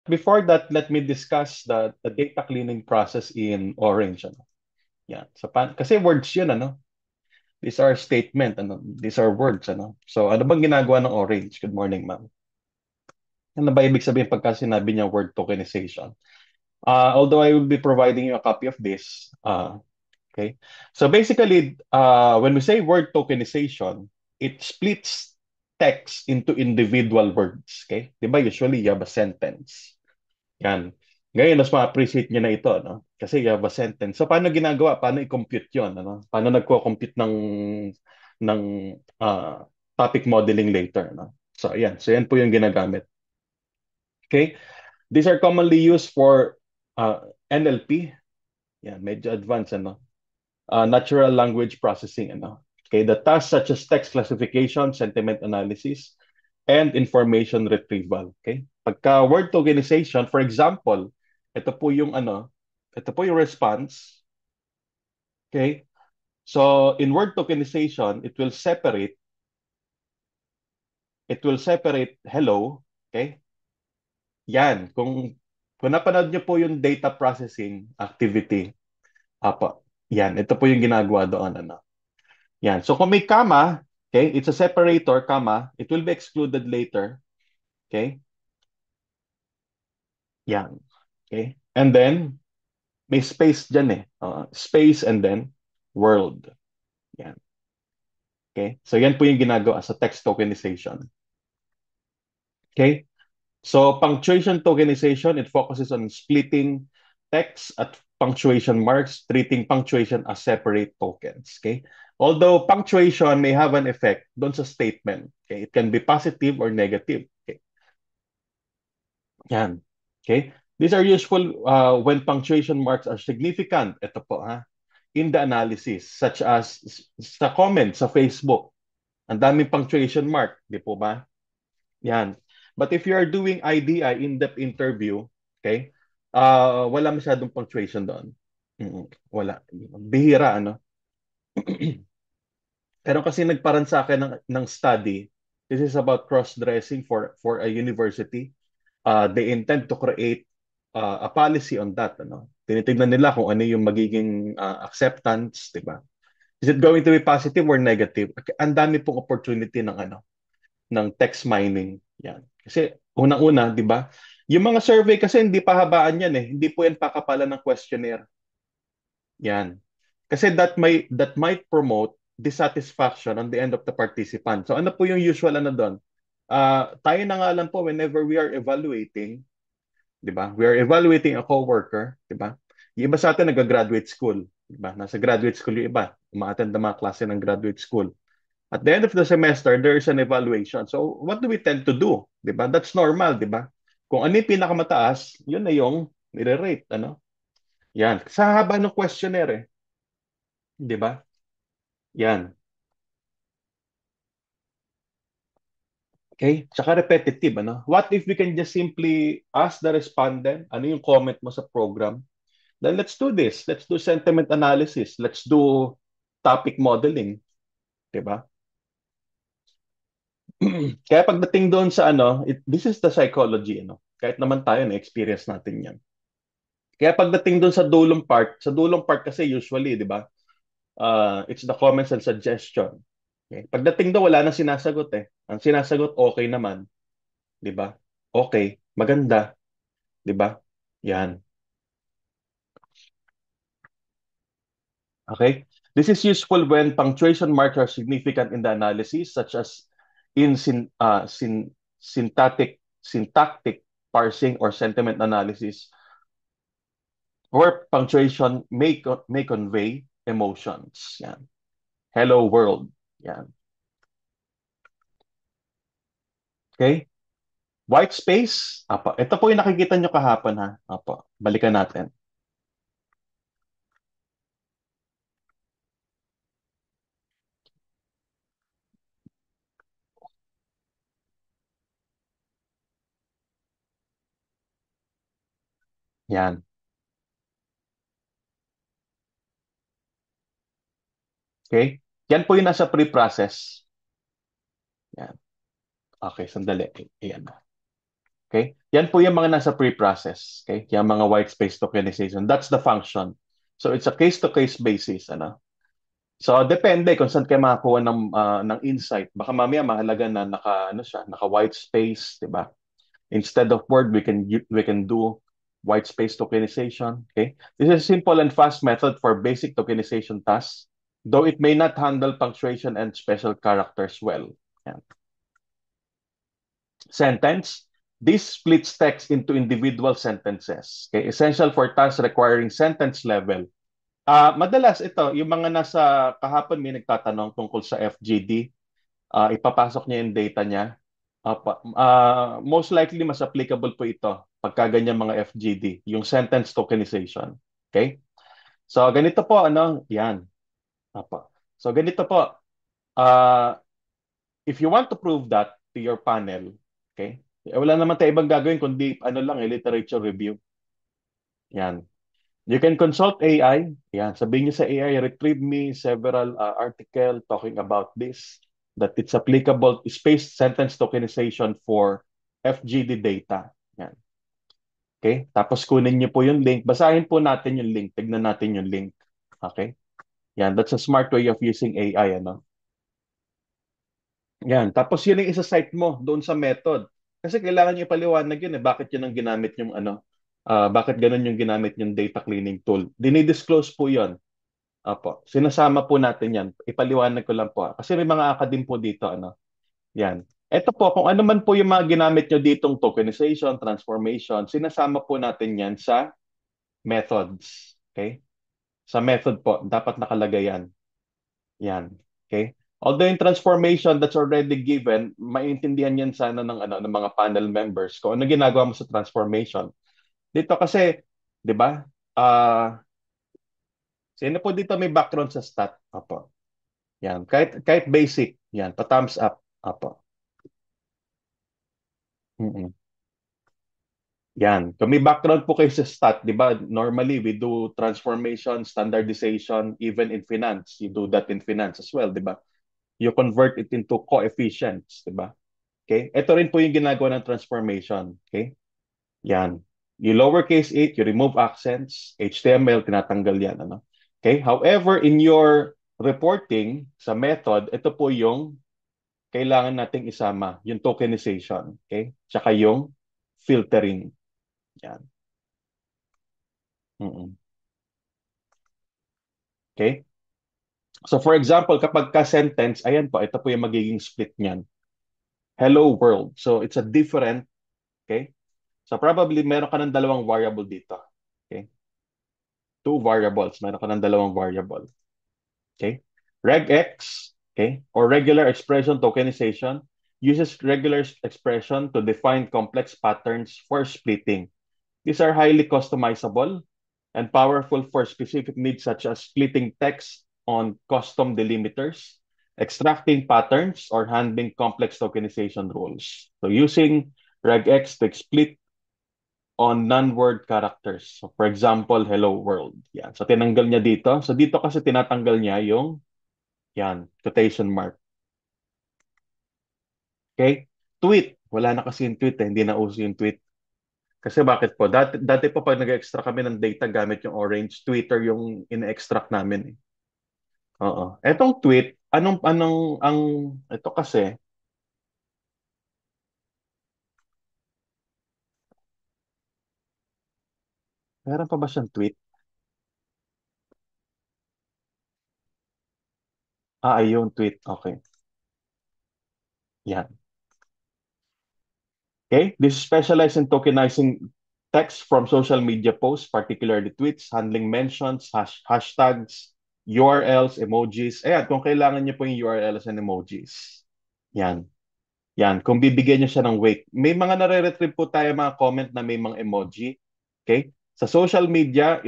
before that, let me discuss the data cleaning process in Orange. Ano? Yan. So, kasi words yun, ano? These are statement, ano? These are words, ano? So, ano bang ginagawa ng Orange? Good morning, ma'am. Ano ba ibig sabihin pagka sinabi niya word tokenization? Although I will be providing you a copy of this, okay? So basically, when we say word tokenization, it splits text into individual words, okay? Di ba usually you have a sentence. Yan. Ngayon, mas ma-appreciate nyo na ito, no? Kasi you have a sentence. So, paano ginagawa? Paano i-compute yun? Ano? Paano nagko-compute ng uh, topic modeling later, no? So, yan. So, yan po yung ginagamit. Okay? These are commonly used for NLP. Yan, medyo advanced, ano? Natural language processing, ano? Okay, the tasks such as text classification, sentiment analysis, and information retrieval. Okay? Pagka word tokenization, for example, ito po yung ano, ito po yung response. Okay? So, in word tokenization, it will separate hello. Okay? Yan. Kung napanood niyo po yung data processing activity, apa, yan. Ito po yung ginagawa doon. Ano? Yan. So, kung may comma, okay, it's a separator, comma, it will be excluded later. Okay? Yan. Okay? And then, may space dyan eh. Space and then world. Yan. Okay? So, yan po yung ginagawa sa text tokenization. Okay? So, punctuation tokenization, it focuses on splitting text at punctuation marks, treating punctuation as separate tokens. Okay? Although punctuation may have an effect doon sa statement. Okay? It can be positive or negative. Okay? Yan. Okay? These are useful when punctuation marks are significant. Ito po, ha? In the analysis, such as sa comment sa Facebook. Ang daming punctuation mark, di po ba? Yan. But if you are doing IDI, in-depth interview, okay, wala masyadong punctuation doon. Wala. Bihira, ano? Pero kasi nagparan sa akin ng study, this is about cross-dressing for a university. They intend to create a policy on that. Ano? Tinitignan nila kung ano yung magiging acceptance, di ba? Is it going to be positive or negative? Ang dami pong opportunity ng ng text mining. Yan. Kasi unang-una, 'di ba? Yung mga survey kasi hindi pa habaan yan eh. Hindi po yan pakapalan ng questionnaire. Yan. Kasi that might promote dissatisfaction on the end of the participant. So ano po yung usual ano doon? Tayo na nga lang po whenever we are evaluating, 'di ba? We are evaluating a coworker, 'di ba? Yung iba sa atin nag-graduate school, 'di ba? Nasa graduate school yung iba, umaattend ng mga klase ng graduate school. At the end of the semester, there is an evaluation. So, what do we tend to do? 'Di ba? That's normal, 'di ba? Kung ano yung pinakamataas, yun na yung nire-rate, ano? Yan. Sa haba ng questionnaire, 'di ba? Yan. Okay? Tsaka repetitive, ano? What if we can just simply ask the respondent, ano yung comment mo sa program? Then let's do this. Let's do sentiment analysis. Let's do topic modeling, 'di ba? Kaya pagdating doon sa ano, this is the psychology, ano? Kahit naman tayo na experience natin 'yan. Kaya pagdating doon sa dulong part kasi usually, 'di ba? It's the comments and suggestion. Okay? Pagdating doon wala nang sinasagot eh. Ang sinasagot okay naman, 'di ba? Okay, maganda, 'di ba? Yan. Okay? This is useful when punctuation marks are significant in the analysis, such as in syntactic parsing or sentiment analysis, where punctuation may convey emotions. Yan. Hello world. Yan. Okay? White space. Apa. Ito po yung nakikita nyo kahapon ha. Apa. Balikan natin. Yan. Okay? Yan po yung nasa pre-process. Yan. Okay, sandali. Ayan. Okay? Yan po yung mga nasa pre-process. Okay? Yung mga white space tokenization. That's the function. So it's a case-to-case basis. Ano? So depende kung saan kayo makakuha ng insight. Baka mamaya mahalaga na naka white space, 'di ba? Instead of word, we can do white space tokenization. Okay? This is a simple and fast method for basic tokenization tasks, though it may not handle punctuation and special characters well. Yan. Sentence. This splits text into individual sentences. Okay? Essential for tasks requiring sentence level. Madalas ito, yung mga nasa kahapon may nagtatanong tungkol sa FGD, ipapasok niya yung data niya. Most likely mas applicable po ito pagka ganyan mga FGD, yung sentence tokenization. Okay? So ganito po yan. Apa. So ganito po, uh, if you want to prove that to your panel, okay? Wala naman tayo ibang gagawin kundi literature review. Yan. You can consult AI. Yan, sabihin niyo sa AI, retrieve me several article talking about this, that it's applicable space sentence tokenization for FGD data. Yan. Okay? Tapos kunin niyo po yung link. Basahin po natin yung link. Tignan natin yung link. Okay? Yan, that's a smart way of using AI, ano? Yan. Tapos yun yung isa-cite mo doon sa method. Kasi kailangan niyo ipaliwanag yun bakit yun ang ginamit yung bakit ganun yung ginamit yung data cleaning tool. Dinidisclose po yun. Opo. Sinasama po natin yan. Ipaliwanag ko lang po. Kasi may mga academe po dito, Yan. Ito po, kung ano man po yung mga ginamit nyo ditong tokenization, transformation, sinasama po natin yan sa methods. Okay? Sa method po, dapat nakalagay yan. Yan. Okay? Although in transformation that's already given, maintindihan yan sana ng mga panel members kung ano ginagawa mo sa transformation. Dito kasi, 'di ba? Sino po dito may background sa stat? Opo. Yan. Kahit basic, yan, pa-thumbs up. Opo. Mm-mm. Yan. Kung may background po kayo sa stat, 'di ba? Normally we do transformation, standardization, even in finance. You do that in finance as well, 'di ba? You convert it into coefficients, 'di ba? Okay? Ito rin po yung ginagawa ng transformation. Okay? Yan. You lowercase it, you remove accents, HTML, tinatanggal yan. Okay? However, in your reporting sa method, ito po yung kailangan nating isama, yung tokenization. Okay? Tsaka yung filtering. Yan. Mm-mm. Okay? So for example, kapag ka-sentence, ayan po, ito po yung magiging split niyan. Hello world. So it's a different, okay? So probably meron ka ng dalawang variable dito. Okay? Two variables. Meron ka ng dalawang variable. Okay? Regex, okay, or regular expression tokenization uses regular expression to define complex patterns for splitting. These are highly customizable and powerful for specific needs such as splitting text on custom delimiters, extracting patterns, or handling complex tokenization rules. So using regex to split on non-word characters. So for example, hello world. Yan. So tinanggal niya dito. So dito kasi tinatanggal niya yung yan, quotation mark. Okay? Tweet. Wala na kasi yung tweet Hindi na uso yung tweet. Kasi bakit po? Dati po pag nag-extract kami ng data gamit yung Orange, Twitter yung in-extract namin. Oo. Etong tweet, ito kasi, meron pa ba siyang tweet? Ayun, tweet. Okay. Yan. Okay? This is specialized in tokenizing text from social media posts, particularly tweets, handling mentions, hashtags, URLs, emojis. Ayan, kung kailangan niyo po yung URLs and emojis. Yan. Yan. Kung bibigyan niyo siya ng weight. May mga nare-retrieve po tayo mga comment na may mga emoji. Okay? Sa social media,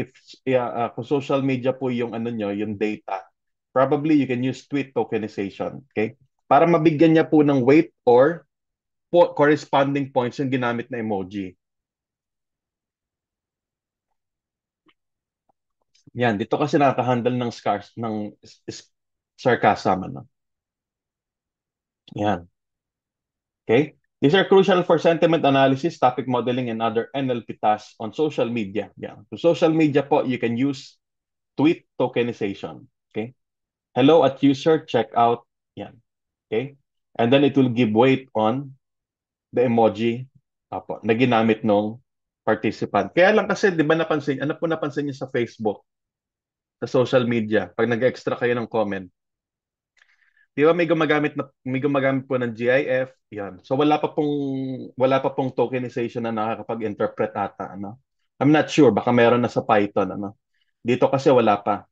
kung social media po yung yung data, probably you can use tweet tokenization. Okay? Para mabigyan niya po ng weight or corresponding points yung ginamit na emoji. Yan, dito kasi nakaka-handle ng sarcasm, Yan. Okay? These are crucial for sentiment analysis, topic modeling, and other NLP tasks on social media. Yeah. So social media po, you can use tweet tokenization. Okay. Hello at user, check out. Yan. Okay. And then it will give weight on the emoji na ginamit nung participant. Kaya lang kasi, di ba napansin, ano po napansin niyo sa Facebook, sa social media, pag nag-extra kayo ng comment, di ba may gumagamit po ng GIF, yan. So wala pa pong tokenization na nakakapag-interpret ata, ano. I'm not sure, baka meron na sa Python, ano. Dito kasi wala pa.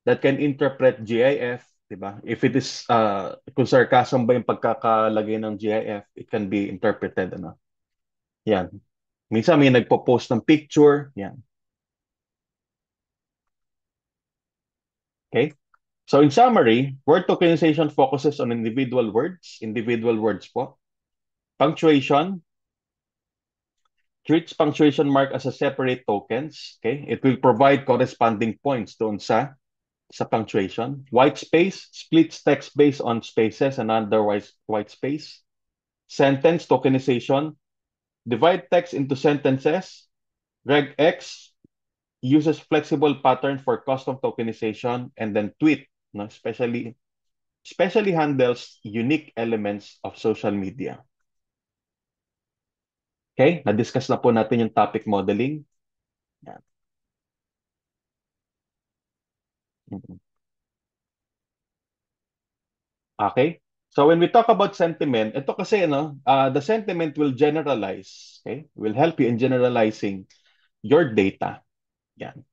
That can interpret GIF, di ba? If it is kung sarcasm ba yung pagkakalagay ng GIF, it can be interpreted, ano. Yan. Minsan may nagpo-post ng picture, yan. Okay? So in summary, word tokenization focuses on individual words po. Punctuation, treats punctuation mark as a separate tokens. Okay? It will provide corresponding points doon sa punctuation. White space splits text based on spaces and otherwise white space. Sentence tokenization, divide text into sentences. Regex uses flexible pattern for custom tokenization, and then tweet, no, especially handles unique elements of social media. Okay? Na-discuss na po natin yung topic modeling. Yan. Mhm. Okay? So when we talk about sentiment, ito kasi, the sentiment will generalize, okay? Will help you in generalizing your data. Yan.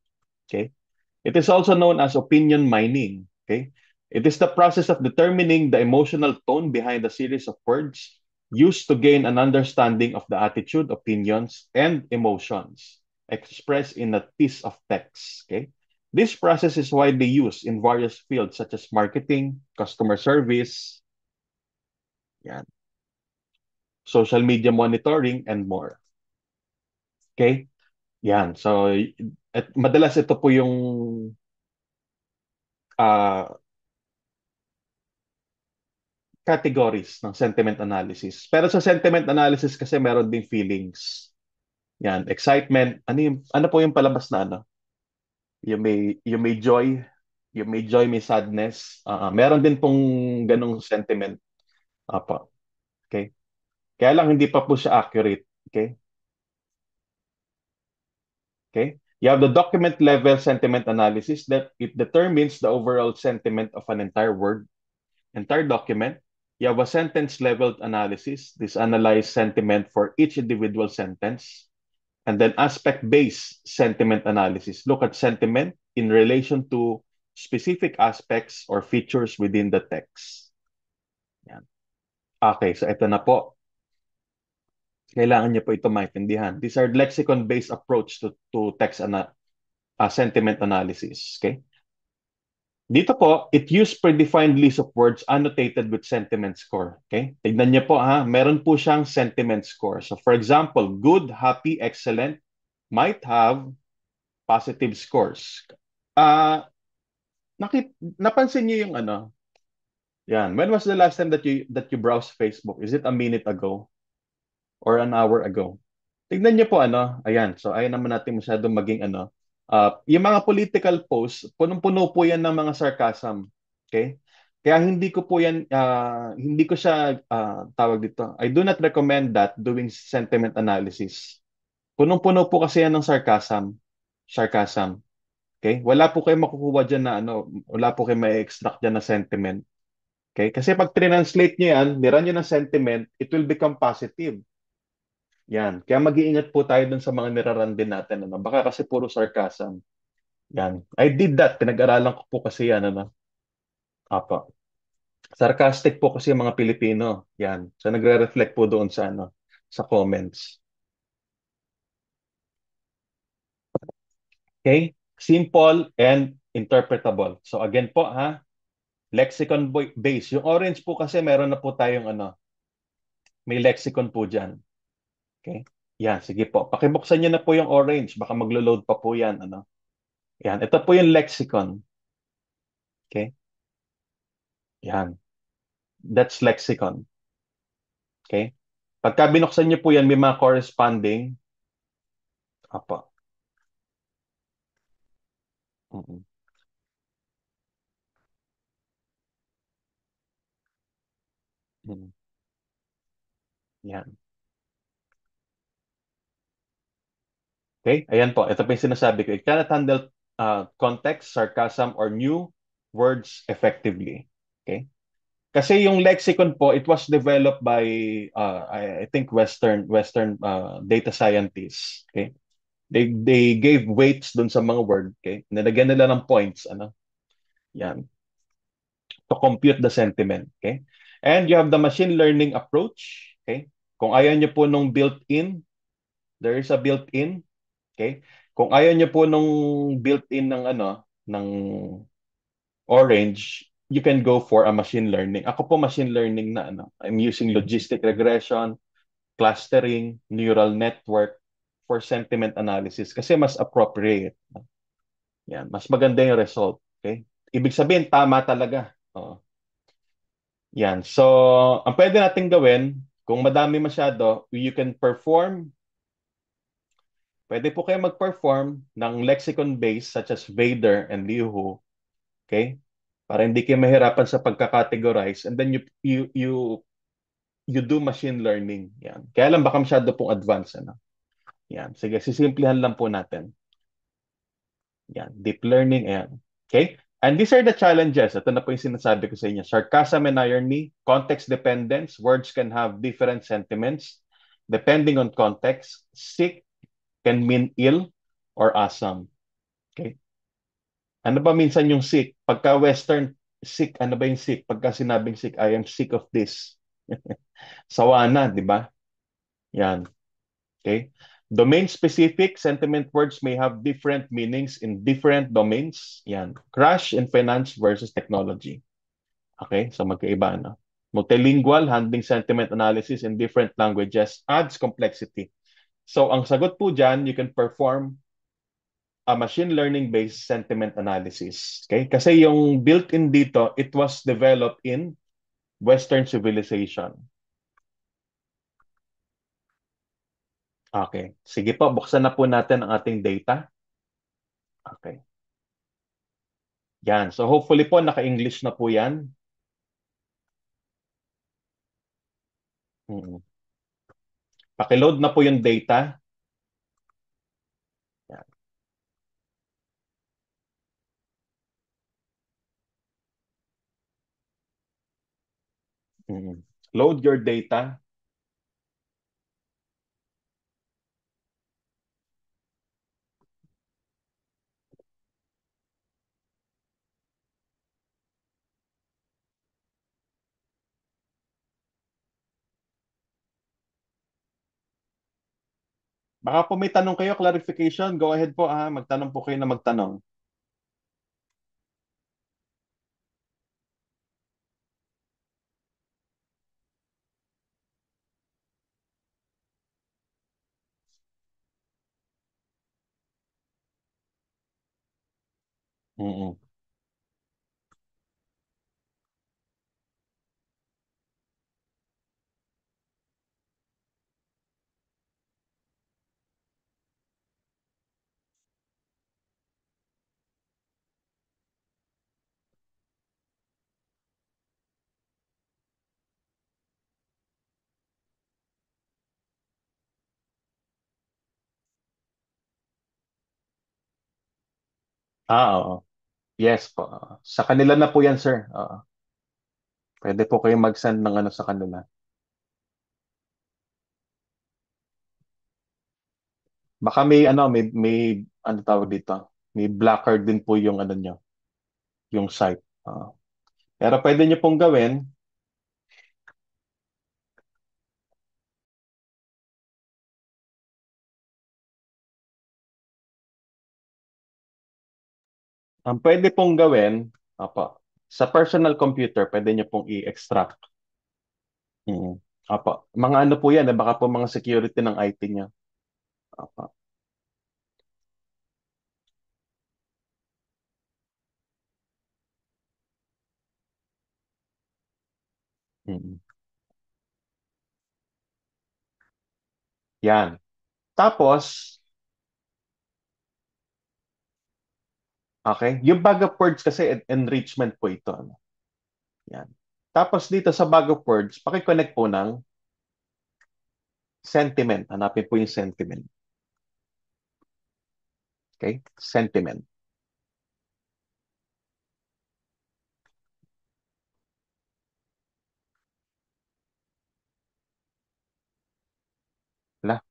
Okay? It is also known as opinion mining. Okay? It is the process of determining the emotional tone behind a series of words used to gain an understanding of the attitude, opinions, and emotions expressed in a piece of text. Okay? This process is widely used in various fields such as marketing, customer service, yan, social media monitoring, and more. Okay? Yan. So, madalas ito po yung uh, categories ng sentiment analysis. Pero sa sentiment analysis kasi meron ding feelings. Yan, excitement. Ano po yung palabas na ano? Yung may joy, may sadness. Meron din pong ganong sentiment. Apa, okay? Kaya lang hindi pa po siya accurate. Okay? Okay? You have the document level sentiment analysis that it determines the overall sentiment of an entire document. You have a sentence level analysis. This analyze sentiment for each individual sentence. And then aspect-based sentiment analysis. Look at sentiment in relation to specific aspects or features within the text. Yan. Okay, so ito na po. Kailangan niyo po ito maintindihan. These are lexicon-based approach to sentiment analysis. Okay? Dito po, it use predefined list of words annotated with sentiment score. Okay? Tignan niyo po ha, meron po siyang sentiment score. So for example, good, happy, excellent might have positive scores. Ah, napansin niyo yung ano? Yan. When was the last time that you browsed Facebook? Is it a minute ago or an hour ago? Tignan niyo po ano, ayan. So ayaw naman natin masyadong maging ano. Yung mga political posts, punong-puno po yan ng mga sarcasm. Okay? Kaya hindi ko siya tawag dito. I do not recommend that doing sentiment analysis. Punong-puno po kasi yan ng sarcasm. Sarcasm. Okay? Wala po kayong makukuha dyan na ano, wala po kayong ma-extract dyan na sentiment. Okay? Kasi pag translate nyo yan, niran nyo ng sentiment, it will become positive. Yan. Kaya mag-iingat po tayo dun sa mga niraran din natin. Ano? Baka kasi puro sarcasm. Yan. I did that. Pinag-aralan ko po kasi yan. Ano? Apa. Sarcastic po kasi yung mga Pilipino. Yan. So nagre-reflect po doon sa ano, sa comments. Okay? Simple and interpretable. So again po ha, lexicon base. Yung orange po kasi meron na po tayong ano, may lexicon po diyan. Okay? Yan, sige po. Pakibuksan niyo na po yung orange. Baka maglo-load pa po yan. Ano? Yan, ito po yung lexicon. Okay? Yan. That's lexicon. Okay? Pagka binuksan niyo po yan, may mga corresponding. Apo. Mm-mm. Mm. Yan. Okay? Ayan po. Ito po yung sinasabi ko. It cannot handle context, sarcasm, or new words effectively. Okay? Kasi yung lexicon po, it was developed by I think Western data scientists. Okay? They gave weights dun sa mga word. Okay? Nilagyan nila ng points. Ano? Yan. To compute the sentiment. Okay? And you have the machine learning approach. Okay? Kung ayaw nyo po nung built-in, there is a built-in. Okay? Kung ayaw nyo po nung built-in ng ng Orange, you can go for a machine learning. Ako po machine learning na I'm using logistic regression, clustering, neural network for sentiment analysis kasi mas appropriate. Yan, mas maganda yung result. Okay? Ibig sabihin, tama talaga. Oo. Yan. So, ang pwede natin gawin, kung madami masyado, you can perform, pwede po kayo mag-perform ng lexicon base such as Vader and Liuhu. Okay? Para hindi kayo mahirapan sa pagka-categorize and then you do machine learning. Yan. Kaya lang baka masyado pong advanced. Ano? Yan. Sige, sisimplihan lang po natin. Yan. Deep learning. Ayan. Okay? And these are the challenges. Ito na po yung sinasabi ko sa inyo. Sarcasm and irony, context dependence. Words can have different sentiments depending on context. Sick can mean ill or awesome. Okay? Ano ba minsan yung sick? Pagka Western, sick, ano ba yung sick? Pagka sinabing sick, I am sick of this. Sawa na, di ba? Yan. Okay? Domain-specific sentiment words may have different meanings in different domains. Yan. Crash in finance versus technology. Okay? So magkaiba, no? Multilingual, handling sentiment analysis in different languages adds complexity. So ang sagot po dyan, you can perform a machine learning-based sentiment analysis. Okay? Kasi yung built-in dito, it was developed in Western civilization. Okay. Sige po, buksan na po natin ang ating data. Okay. Yan. So hopefully po naka-English na po yan. Mm. Pakiload na po yung data. Yan. Mm. Load your data. Baka po may tanong kayo, clarification, go ahead po magtanong po kayo na magtanong. Mm-mm. Oo. Yes po. Sa kanila na po yan, sir. Oo. Pwede po kayong mag-send ng sa kanila. Baka may ano tawag dito. May blocker din po yung nyo, yung site. Oo. Pero pwede nyo pong gawin, ang pwede pong gawin, apa, sa personal computer, pwede nyo pong i-extract. Mm. Apa. Mga ano po yan, baka po mga security ng IT niya. Apa. Mm. Yan. Tapos, okay, yung bag of words kasi enrichment po ito. Ano? Yan. Tapos dito sa bag of words, pakiconnect po ng sentiment. Hanapin po yung sentiment. Okay? Sentiment. Wala.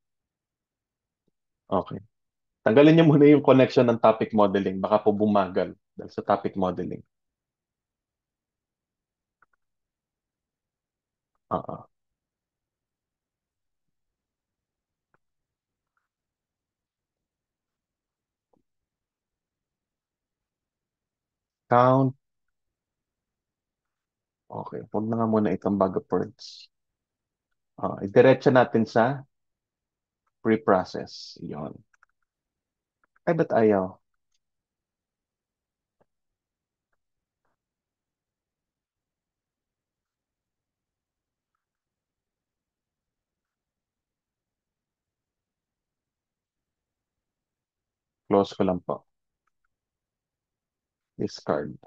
Okay. Tanggalin niyo muna yung connection ng topic modeling. Baka po bumagal dahil sa topic modeling. Oo. Count. Okay. Huwag na nga muna itong bag of words. Idiretso natin sa pre-process. Yon. Ay, ba't ayaw? Close ko lang po. Discard.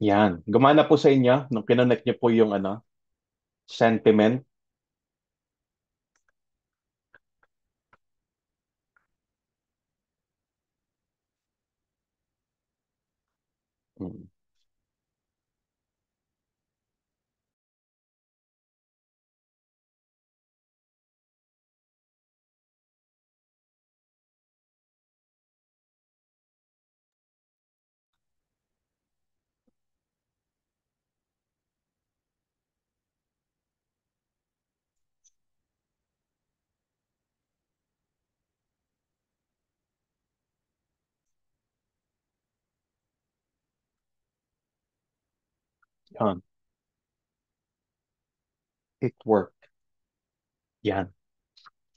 Yan. Gumana po sa inyo nung kinonect niyo po yung sentiment. Mm. Yan. It worked. Yan.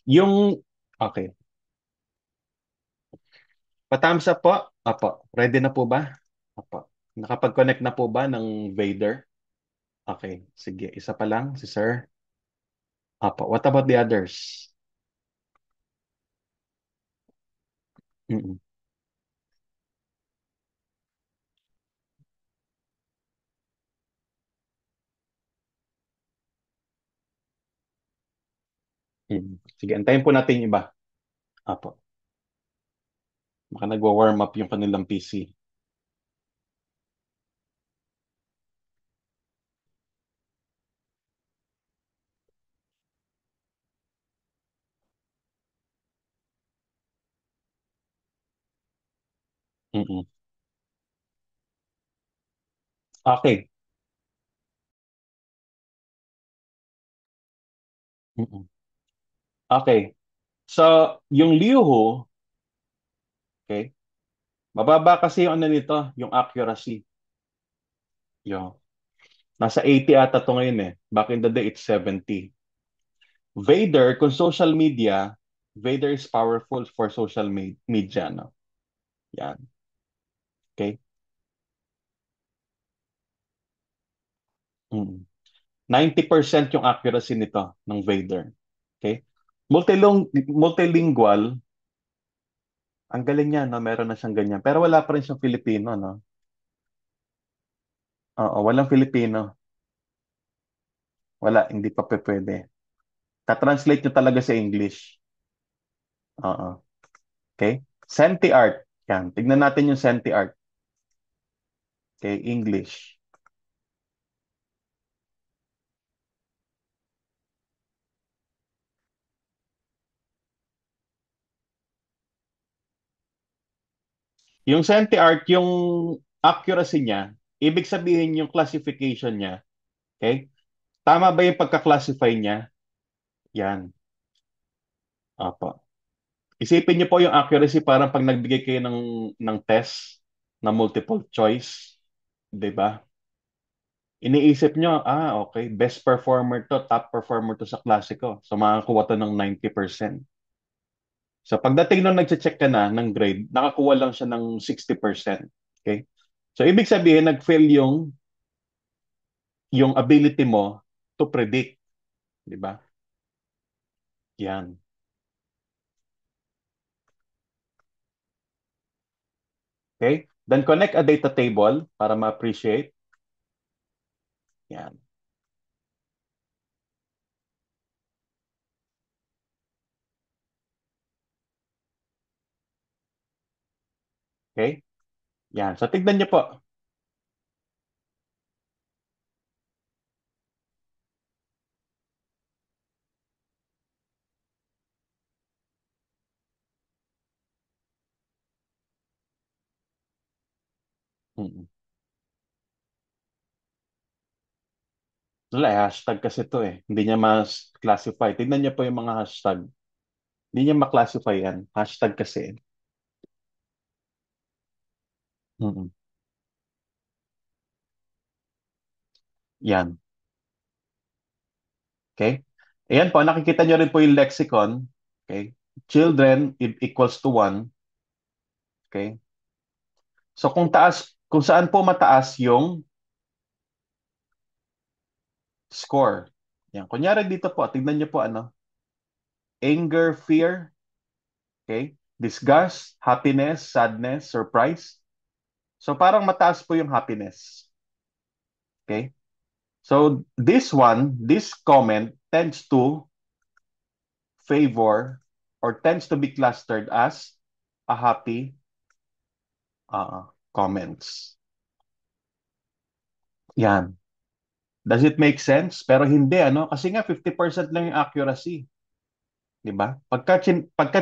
Yung, okay. Pa-thumbs up po. Apo. Ready na po ba? Apo. Nakapag-connect na po ba ng Vader? Okay. Sige. Isa pa lang, si Sir. Apo. What about the others? Mm-mm. Mm. Sige. Antayin po natin yung iba. Apo. Baka nagwa-warm up yung kanilang PC. Mm-mm. Okay. Mm-mm. Okay. So, yung Liuho, okay, mababa kasi yung ano nito, yung accuracy. Yung, nasa 80 ata to ngayon eh. Back in the day, it's 70. Vader, kung social media, Vader is powerful for social media, no? Yan. Okay? Mm. 90% yung accuracy nito ng Vader. Okay? Multilingual, ang galing niya, no? Meron na siyang ganyan. Pero wala pa rin siyang Filipino, no? Oo, walang Filipino. Wala, hindi pa pwede. Ta-translate nyo talaga sa English. Oo. Okay? Senti-art. Yan. Tignan natin yung Senti-art. Okay, English. Yung Senti-art, yung accuracy niya, Ibig sabihin yung classification niya, okay? Tama ba yung pagka-classify niya? Yan. Opo. Isipin niyo po yung accuracy parang pag nagbigay kayo ng test na multiple choice, 'di ba? Iniisip nyo, okay, best performer to, top performer to sa klase ko. So makakuha to ng 90%. So pagdating nung nag-check ka na ng grade, nakakuha lang siya ng 60%. Okay? So ibig sabihin, nag-fail yung ability mo to predict, di ba? Yan. Okay? Then connect a data table para ma-appreciate. Yan. Okay? Yan. So tignan niyo po. Mm. Wala, hashtag kasi to eh. Hindi niya mas-classify. Tignan niyo po yung mga hashtag. Hindi niya ma-classify yan. Hashtag kasi. Mm. Yan. Okay? Ayan po, nakikita nyo rin po yung lexicon. Okay? Children equals to 1. Okay? So kung saan po mataas yung score. Yan. Kunyari dito po, tignan nyo po ano, anger, fear, okay? Disgust, happiness, sadness, surprise. So parang mataas po yung happiness. Okay? So this comment tends to favor or tends to be clustered as a happy comments. Yan. Does it make sense? Pero hindi, ano? Kasi nga 50% lang yung accuracy. Di ba? Pagka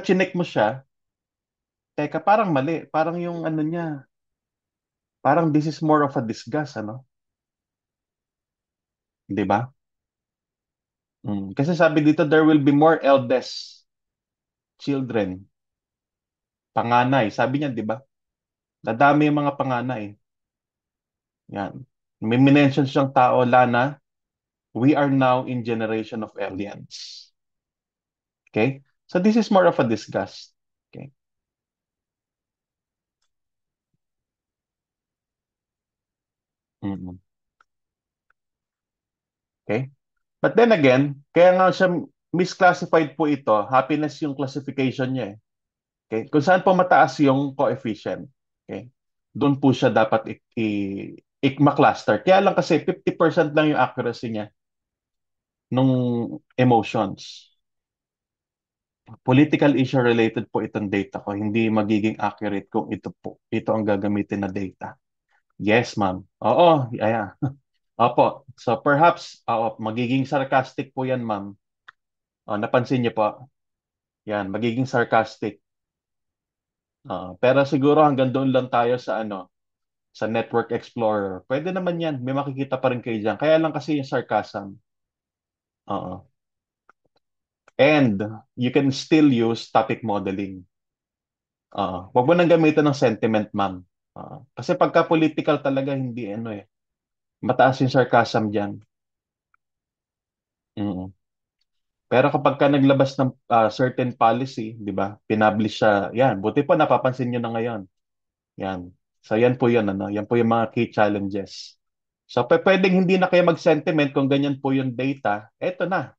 chinek mo siya, teka, parang mali. Parang yung ano niya, parang this is more of a disgust, ano? Di ba? Kasi sabi dito, there will be more eldest children. Panganay. Sabi niya, di ba? Dadami yung mga panganay. Yan. May minention siyang tao, Lana, we are now in generation of aliens. Okay? So this is more of a disgust. Okay? Mm-mm. Okay? But then again, kaya nga siya misclassified po ito, happiness yung classification niya eh. Okay? Kung saan po mataas yung coefficient, okay? Doon po siya dapat i-cluster. Kaya lang kasi 50% lang yung accuracy niya nung emotions. Political issue related po itong data ko. Hindi magiging accurate kung ito ang gagamitin na data. Yes, ma'am. Oo, yeah. Opo. So perhaps, magiging sarcastic po yan, ma'am. Napansin niyo po. Yan, magiging sarcastic. Pero siguro hanggang doon lang tayo sa sa Network Explorer. Pwede naman yan. May makikita pa rin kayo dyan. Kaya lang kasi yung sarcasm. Oo. And you can still use topic modeling. Huwag mo nang gamitan ng sentiment, ma'am. Kasi pagka political talaga, hindi mataas yung sarcasm dyan. Mm. Pero kapag ka naglabas ng certain policy, di ba? Pinablish siya. Yan, buti pa napapansin nyo na ngayon. Yan. So yan po yun, ano? Yan po yung mga key challenges. So pwedeng hindi na kayo mag-sentiment kung ganyan po yung data. Eto na.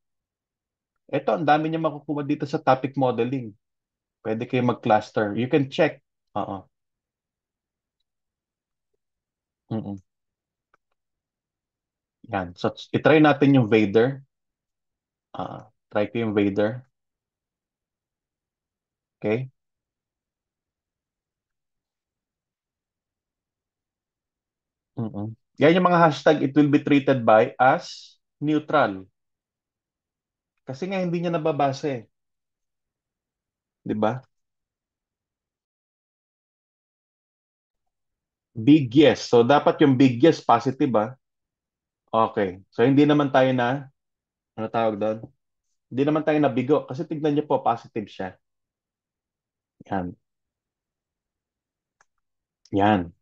Eto, ang dami niya makukuha dito sa topic modeling. Pwede kayo mag-cluster. You can check. Oo. Mm-mm. Yan. So itry natin yung Vader. Try ko yung Vader. Okay? Mm-mm. Yan yung mga hashtag it will be treated by as neutral. Kasi nga hindi niya nababase. Di ba? Big yes. So, dapat yung big yes positive, ah. Okay. So, hindi naman tayo na, ano tawag doon? Hindi naman tayo nabigo. Kasi tignan niyo po, positive siya. Yan. Yan.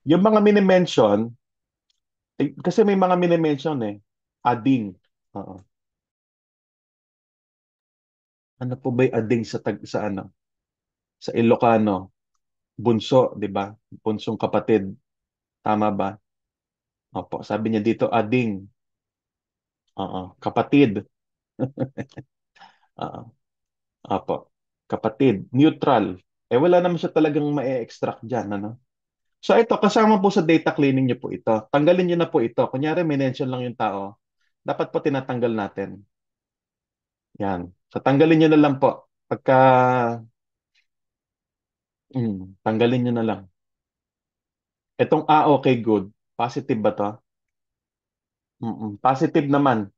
Yung mga mini-mention, kasi may mga mini-mention eh. Ading. Oo. Ano po ba yung ading sa ano? Sa Ilocano? Bunso, di ba? Bunsong kapatid. Tama ba? Opo. Sabi niya dito, ading. Oo. Kapatid. Oo. Opo. Kapatid. Neutral. Eh wala naman siya talagang ma-extract dyan, ano? So ito, kasama po sa data cleaning niyo po ito. Tanggalin niyo na po ito. Kunyari, may mention lang yung tao. Dapat po tinatanggal natin. Yan. So tanggalin niyo na lang po. Pagka, tanggalin niyo na lang. Itong okay, good. Positive ba to? Positive naman.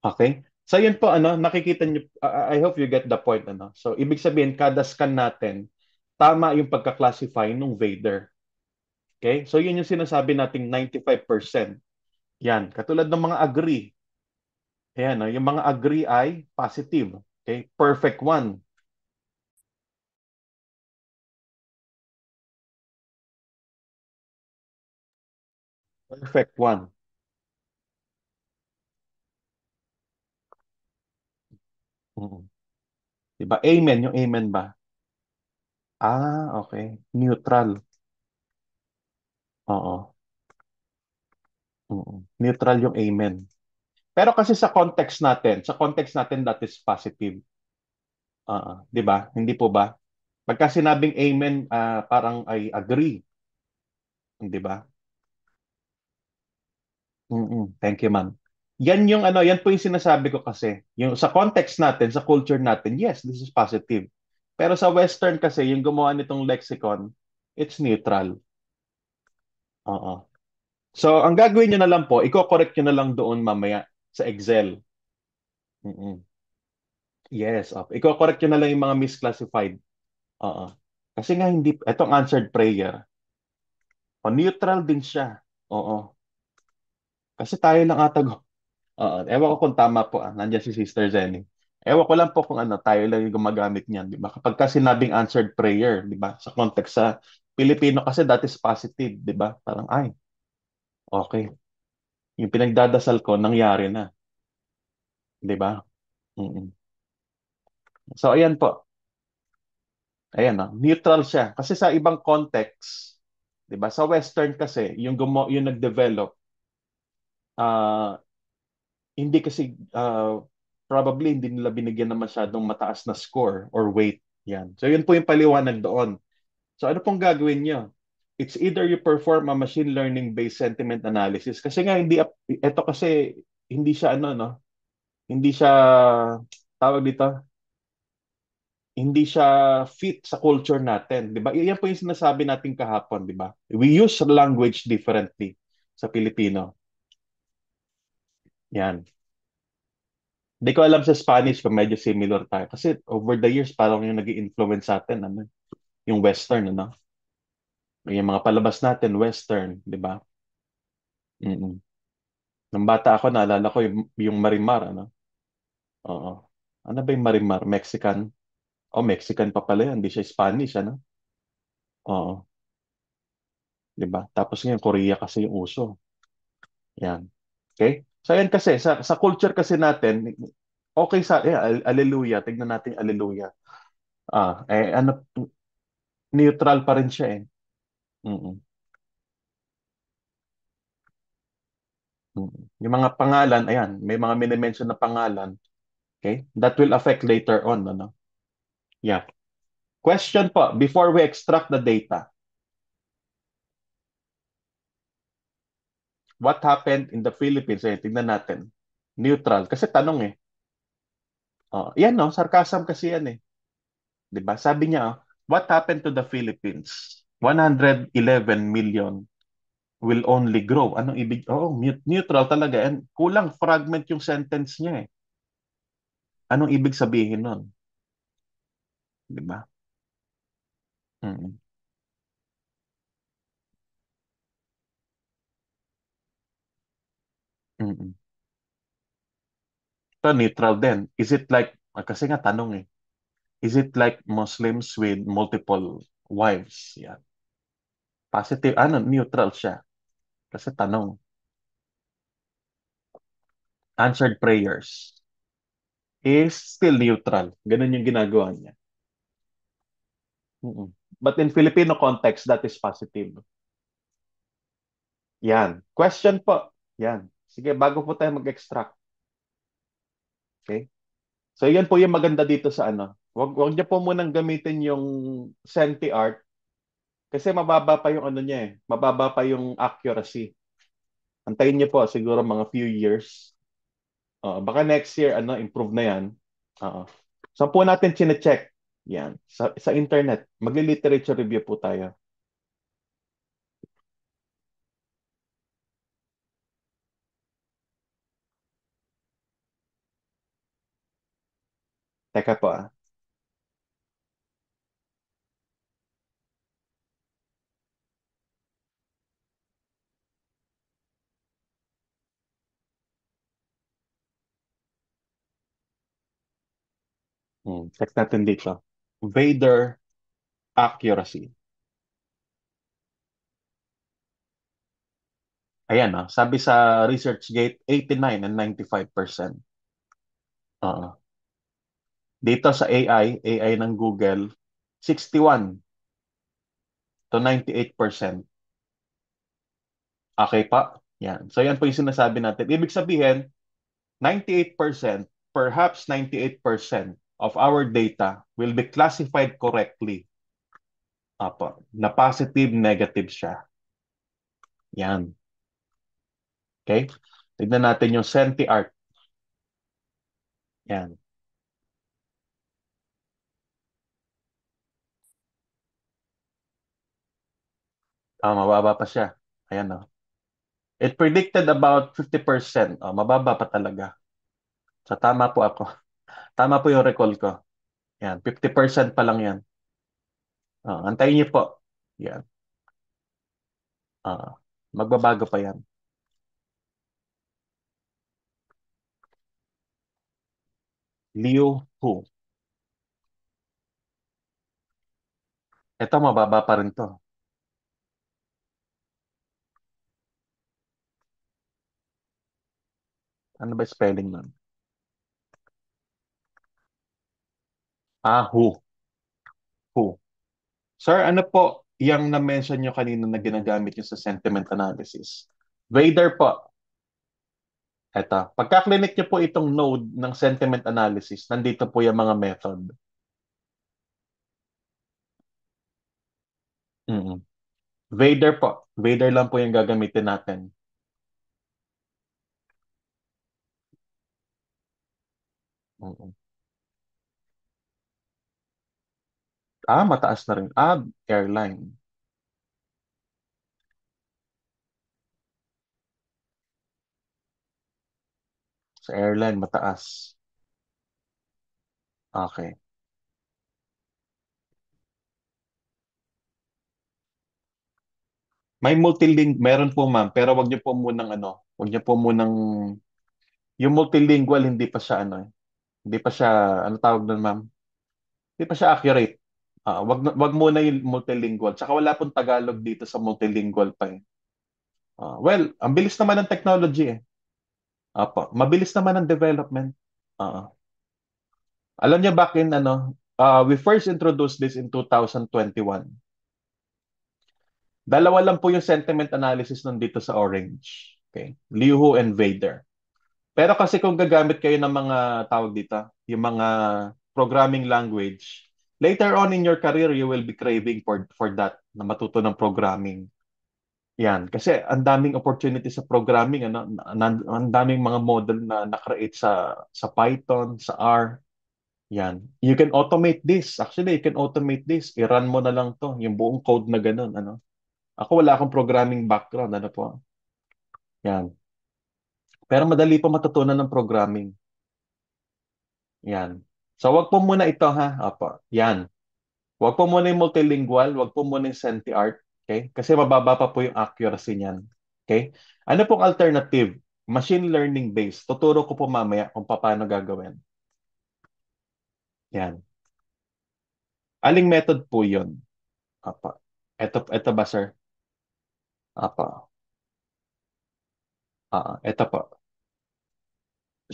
Okay? So yun po, ano, nakikita niyo, I hope you get the point, ano. So ibig sabihin, kada scan natin, tama yung pagka-classify ng Vader. Okay? So yun yung sinasabi nating 95%. Yan. Katulad ng mga agree. Ayan, no? Yung mga agree ay positive. Okay? Perfect one. Perfect one. Mm. Diba? Amen. Yung amen ba? Okay. Neutral. Oo. Neutral yung amen. Pero kasi sa context natin that is positive. 'Di ba? Hindi po ba? Pagka sinabing amen, parang I agree, 'di ba? Thank you, ma'am. Yan po yung sinasabi ko kasi. Yung sa context natin, sa culture natin, yes, this is positive. Pero sa Western kasi, yung gumawa nitong lexicon, it's neutral. Oo. So, ang gagawin nyo na lang po, i-correct nyo na lang doon mamaya sa Excel. Mm-mm. Yes, i-correct nyo na lang yung mga misclassified. Oo. Kasi nga hindi, etong answered prayer, neutral din siya. Oo. Kasi tayo lang ata. Oo. Ewan ko kung tama po. Nandiyan si Sister Zenny. Ewan ko lang po kung ano, tayo lang yung gumagamit niyan, di ba? Kapag ka sinabing answered prayer, di ba? Sa context sa Pilipino kasi that is positive, di ba? Parang, ay, okay. Yung pinagdadasal ko, nangyari na, di ba? Mm-mm. So, ayan po. Ayan, neutral siya. Kasi sa ibang context, di ba? Sa Western kasi, yung nag-develop, ah, hindi kasi, probably hindi nila binigyan ng masyadong mataas na score or weight. Yan. So, yun po yung paliwanag doon. So ano pong gagawin nyo? It's either you perform a machine learning based sentiment analysis kasi nga ito kasi hindi siya ano no, hindi siya tawag dito, hindi siya fit sa culture natin, 'di ba? Yan po yung sinasabi natin kahapon, 'di ba? We use language differently sa Pilipino. Yan. Hindi ko alam sa Spanish kung medyo similar tayo kasi over the years parang yung nag-influence sa atin ano, yung western ano. Yung mga palabas natin western, 'di ba? Mm. Nung bata ako, naalala ko yung Marimar, ano? Oo. Ano ba yung Marimar? Mexican? Oh, Mexican pa pala yan. Hindi siya Spanish, ano? Oo. Di ba? Tapos ngayon, Korea kasi yung uso. Yan. Okay? So, yan kasi, sa culture kasi natin, okay Alleluia. Tignan natin yung Alleluia. Ano, neutral pa rin siya eh. Mm-mm. Mm-mm. Yung mga pangalan, ayan, may mga minimension na pangalan. Okay? That will affect later on, ano? Yeah. Question po, before we extract the data, what happened in the Philippines? Tingnan natin. Neutral. Kasi tanong eh. Yan no, sarcasm kasi yan eh. 'Di ba? Sabi niya, what happened to the Philippines? 111 million will only grow. Anong ibig? Neutral talaga. And kulang fragment yung sentence niya eh. Anong ibig sabihin nun? 'Di ba? Mm, mm. Ito, neutral din. Is it like, kasi nga tanong eh, is it like Muslims with multiple wives? Yan. Positive, ano, neutral siya. Kasi tanong, answered prayers is still neutral. Ganun yung ginagawa niya. Mm-mm. But in Filipino context, that is positive. Yan. Question po. Yan. Sige, bago po tayo mag-extract. Okay? So, yan po yung maganda dito sa ano. Wag niyo po munang gamitin yung Senti-Art kasi mababa pa yung ano niya eh. Mababa pa yung accuracy. Antayin niyo po siguro mga few years. Baka next year, ano, improve na yan. Oo. So, po natin chine-check. Yan. Sa internet. Magli-literature review po tayo. Teka po ah. Check natin dito. Vader accuracy. Ayan ah. Sabi sa ResearchGate, 89 and 95%. Oo. Dito sa AI ng Google, 61 to 98%. Okay pa? Yan. So yan po yung sinasabi natin. Ibig sabihin, 98%, perhaps 98% of our data will be classified correctly. Apo, na positive, negative siya. Yan. Okay? Tignan natin yung Senti-Art. Yan. Mababa pa siya. Ayan o. It predicted about 50%. Mababa pa talaga. So tama po ako. Tama po yung recall ko. Yan, 50% pa lang yan. Antayin niyo po. Yan. Magbabago pa yan. Liu Hu. Ito, mababa pa rin to. Ano ba spelling nun? Hu. Hu. Sir, ano po yung na-mention nyo kanina na ginagamit nyo sa sentiment analysis? Vader po. Eto. Pagka-clinic nyo po itong node ng sentiment analysis, nandito po yung mga method. Mm-mm. Vader po. Vader lang po yung gagamitin natin. Mm-mm. Mataas na rin. Airline. Sa airline, mataas. Okay. May multilink, meron po ma'am, pero wag niyo po munang ano, wag niyo po munang, yung multilingual hindi pa siya ano, hindi pa siya, ano tawag doon ma'am? Hindi pa siya accurate. Wag muna yung multilingual. Tsaka wala pong Tagalog dito sa multilingual pa eh. Well, ang bilis naman ng technology eh. Mabilis naman ang development. Ah, Alam niyo back in ano, we first introduced this in 2021. Dalawa lang po yung sentiment analysis nun dito sa Orange. Okay? Liuhu and Vader. Pero kasi kung gagamit kayo ng mga tawag dito, yung mga programming language, later on in your career, you will be craving for that, na matuto ng programming. Yan. Kasi ang daming opportunity sa programming, ano, ang daming mga model na na-create sa Python, sa R. Yan. You can automate this. Actually, you can automate this. I-run mo na lang to, yung buong code na ganun, ano. Ako wala akong programming background, ano po. Yan. Pero madali pa matutunan ng programming. Yan. So wag po muna ito ha. Opo. Yan. Huwag po muna yung multilingual, huwag po muna yung senti-art. Okay? Kasi mababa pa po yung accuracy niyan. Okay? Ano pong alternative? Machine learning based. Tuturo ko po mamaya kung paano gagawin. Yan. Aling method po yun? Apa. Ito ba, sir? Apa. Ito po.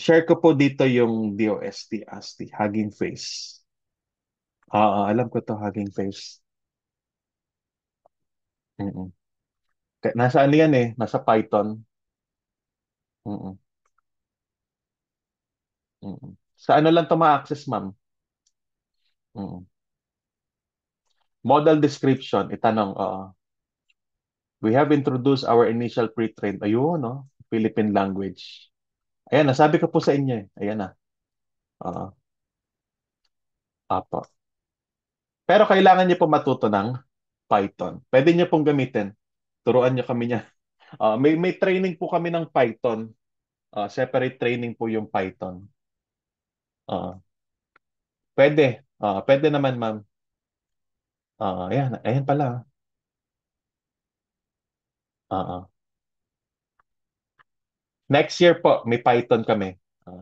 Share ko po dito yung DOST, ASTI, Hugging Face. Alam ko to, Hugging Face. Mm-mm. Nasa ano yan eh? Nasa Python. Mm-mm. Mm-mm. Sa ano lang to ma-access, ma'am? Mm-mm. Model description, itanong, we have introduced our initial pre-trained, ayun, no? Philippine language. Ayan, nasabi ko po sa inyo eh. Ayan na. Oo, apo. Pero kailangan niyo po matuto ng Python. Pwede niyo pong gamitin. Turuan niyo kami niya. May training po kami ng Python. Separate training po yung Python. Ah, pwede naman, ma'am. Ayan pala. Ah. Next year po, may Python kami.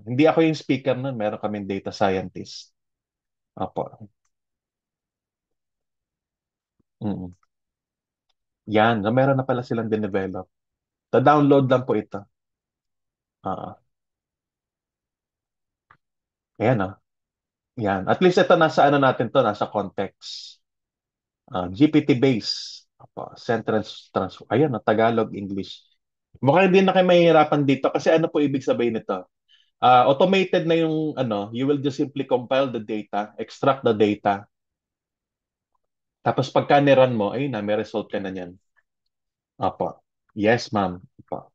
Hindi ako yung speaker nun, meron kaming data scientist. Apo. Mm. Yan, meron na pala silang dinevelop. Ta-download lang po ito. Ah, ayan Yan. At least ito nasa ano natin to, nasa context. GPT base. Apo, sentence trans. Ayan, Tagalog, English. Mukhang hindi na kayo mahihirapan dito kasi ano po ibig sabihin nito? Automated na yung ano, you will just simply compile the data, extract the data, tapos pagka ni-run mo, ayun na, may result ka na niyan. Apo. Yes, ma'am. Apo.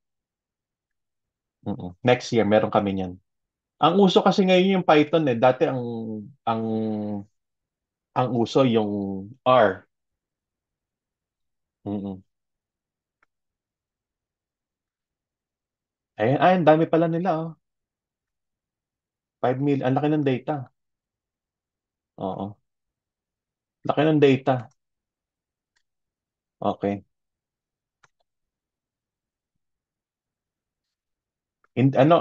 Next year, meron kami niyan. Ang uso kasi ngayon yung Python eh. Dati ang ang uso yung R. Mm-mm. Ang dami pala nila, oh. 5 million. Ang laki ng data. Oo. Laki ng data. Okay.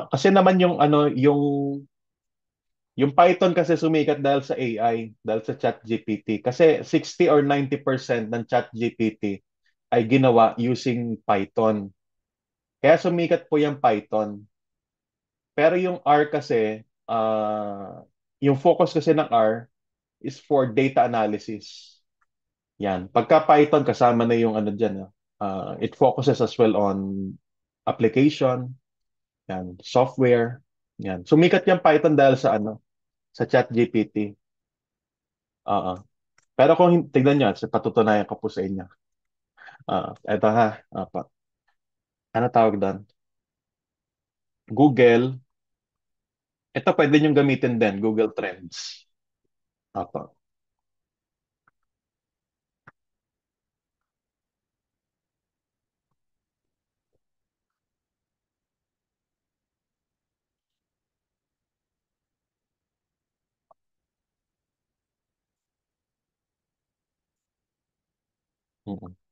Kasi naman yung Python kasi sumikat dahil sa AI, dahil sa ChatGPT. Kasi 60 or 90% ng ChatGPT ay ginawa using Python. Kaya sumikat po yung Python. Pero yung R kasi, yung focus kasi ng R is for data analysis. Yan. Pagka Python, kasama na yung ano dyan. It focuses as well on application, yan, software. Yan. Sumikat yung Python dahil sa ano, sa ChatGPT. Oo. Pero kung tignan nyo, patutunayan ko po sa inyo. Eto ha. Ano tawag doon? Google. Ito pwede nyo gamitin din, Google Trends. Apa.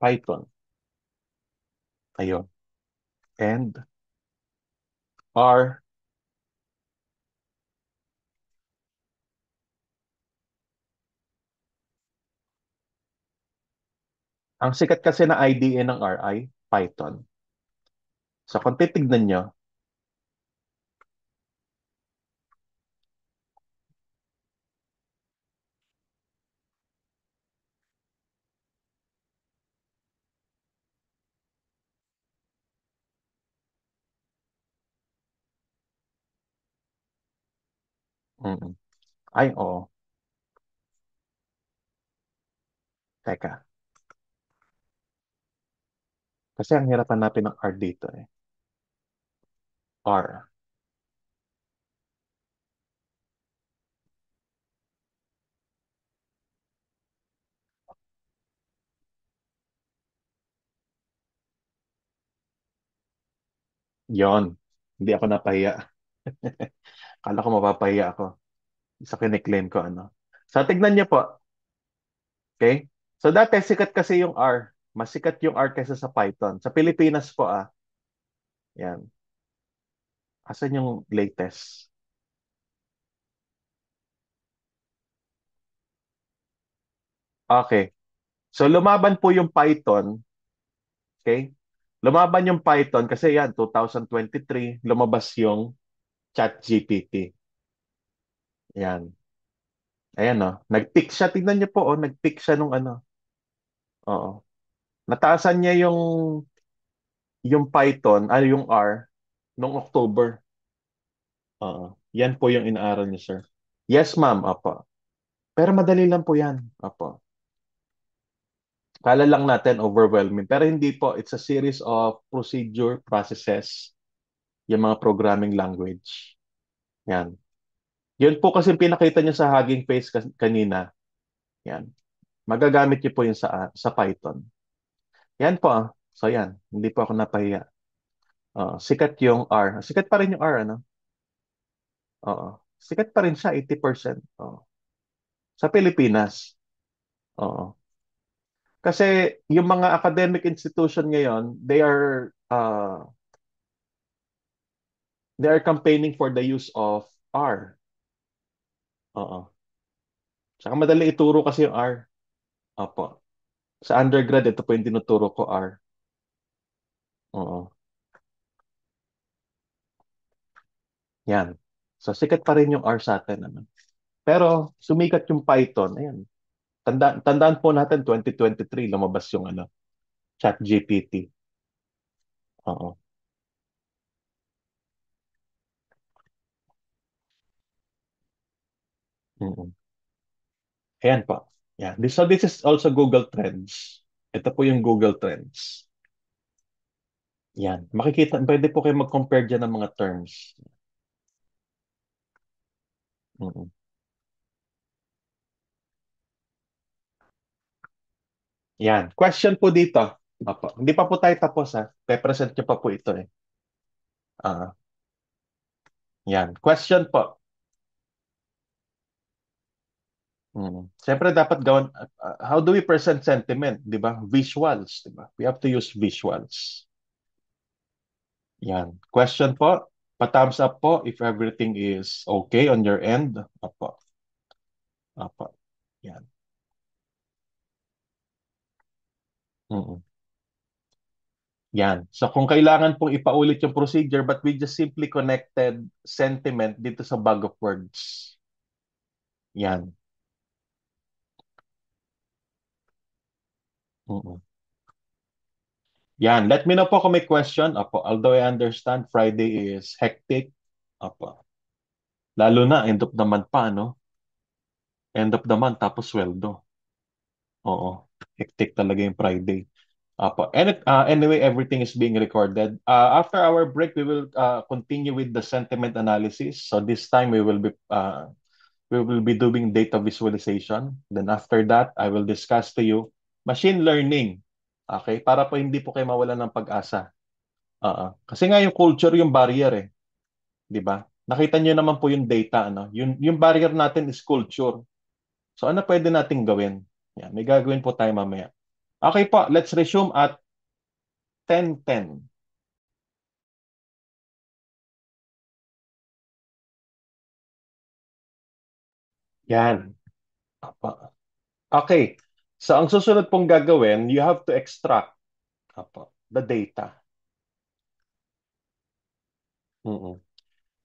Python. Ayun. And R. Ang sikat kasi na IDE ng R ay Python. So kung titignan nyo, mm, ay oo. Teka. Kasi ang hirap hanapin ng R dito eh. R. Yon. Hindi ako napahiya. Kala ko mapapahiya ako sa kiniklaim ko ano. Sa tignan niyo po, Okay? So dati sikat kasi yung R. Mas sikat yung R kaysa sa Python. Sa Pilipinas po yan. Asan yung latest? Okay. So lumaban po yung Python, okay? Lumaban yung Python kasi yan 2023 lumabas yung ChatGPT. Yan. Ayan oh. Nag-peak siya. Tingnan niyo po oh, nag-peak siya nung ano. Oo. Nataasan niya yung Python, yung R nung October. Oo. Yan po yung inaaral niya, sir. Yes, ma'am. Opo. Pero madali lang po yan. Opo. Kala lang natin overwhelming. Pero hindi po. It's a series of procedure, processes, yung mga programming language. Yan. Yun po kasi pinakita niyo sa Hugging Face kanina. Yan. Magagamit niyo po yun sa Python. Yan po. So yan. Hindi po ako napahiya. Sikat yung R. Sikat pa rin yung R, ano? Oo. Sikat pa rin siya, 80%. Oo. Sa Pilipinas. Oo. Kasi yung mga academic institution ngayon, they are campaigning for the use of R. Oo. Saka madali ituro kasi yung R. Opo. Sa undergrad, ito po yung tinuturo ko, R. Oo. Yan. So, sikat pa rin yung R sa atin. Ano? Pero, sumikat yung Python. Ayan. Tandaan po natin, 2023, lumabas yung ChatGPT. Oo. Mm-mm. Ayan po. Yeah. So, this is also Google Trends. Ito po yung Google Trends. Yan. Makikita, pwede po kayo mag-compare dyan ng mga terms. Mm-mm. Yan. Question po dito. Opo. Hindi pa po tayo tapos ha. Pe-present nyo pa po ito eh. Ah, yan. Question po. Siyempre dapat gawin, how do we present sentiment, di ba? Visuals, di ba? We have to use visuals. Yan. Question po. Pa-thumbs up po if everything is okay on your end. Opo. Opo. Yan. Mm. Yan. So kung kailangan pong ipaulit yung procedure but we just simply connected sentiment dito sa bag of words. Yan. Mm. Yan. Let me know po kung may question. Apo, although I understand Friday is hectic. Apo. Lalo na end of the month pa, no? End of the month tapos sweldo. Oo. Hectic talaga yung Friday. Apo. Anyway, everything is being recorded. After our break, we will continue with the sentiment analysis. So this time we will be doing data visualization. Then after that, I will discuss to you machine learning. Okay? Para po hindi po kayo mawalan ng pag-asa. Kasi nga yung culture yung barrier eh, 'di ba? Nakita niyo naman po yung data ano. Yung barrier natin is culture. So ano pwede nating gawin? Yan, may gagawin po tayo mamaya. Okay po, let's resume at 10:10. Yan. Apa. Okay. So ang susunod pong gagawin, you have to extract the data. Mm-mm.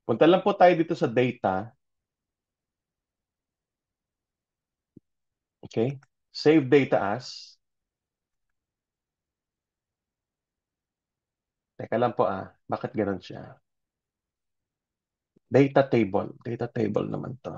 Punta lang po tayo dito sa data. Okay? Save data as. Teka lang po Bakit ganun siya? Data table. Data table naman to.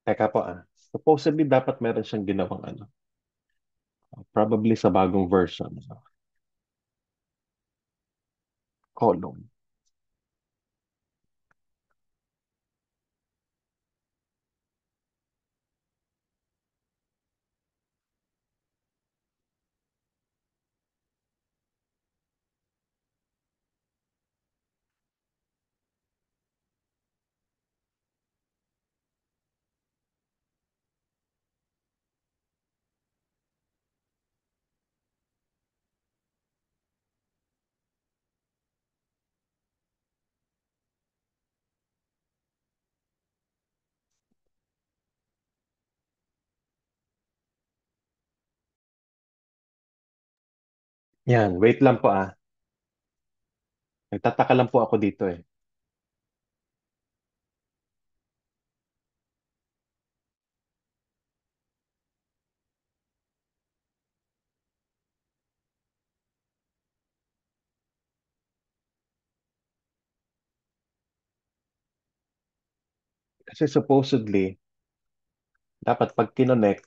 Teka po ah. Supposedly dapat meron siyang ginawang ano. Probably sa bagong version. Column. Yan, wait lang po ah. Nagtataka lang po ako dito eh. Kasi supposedly, dapat pag kinonect,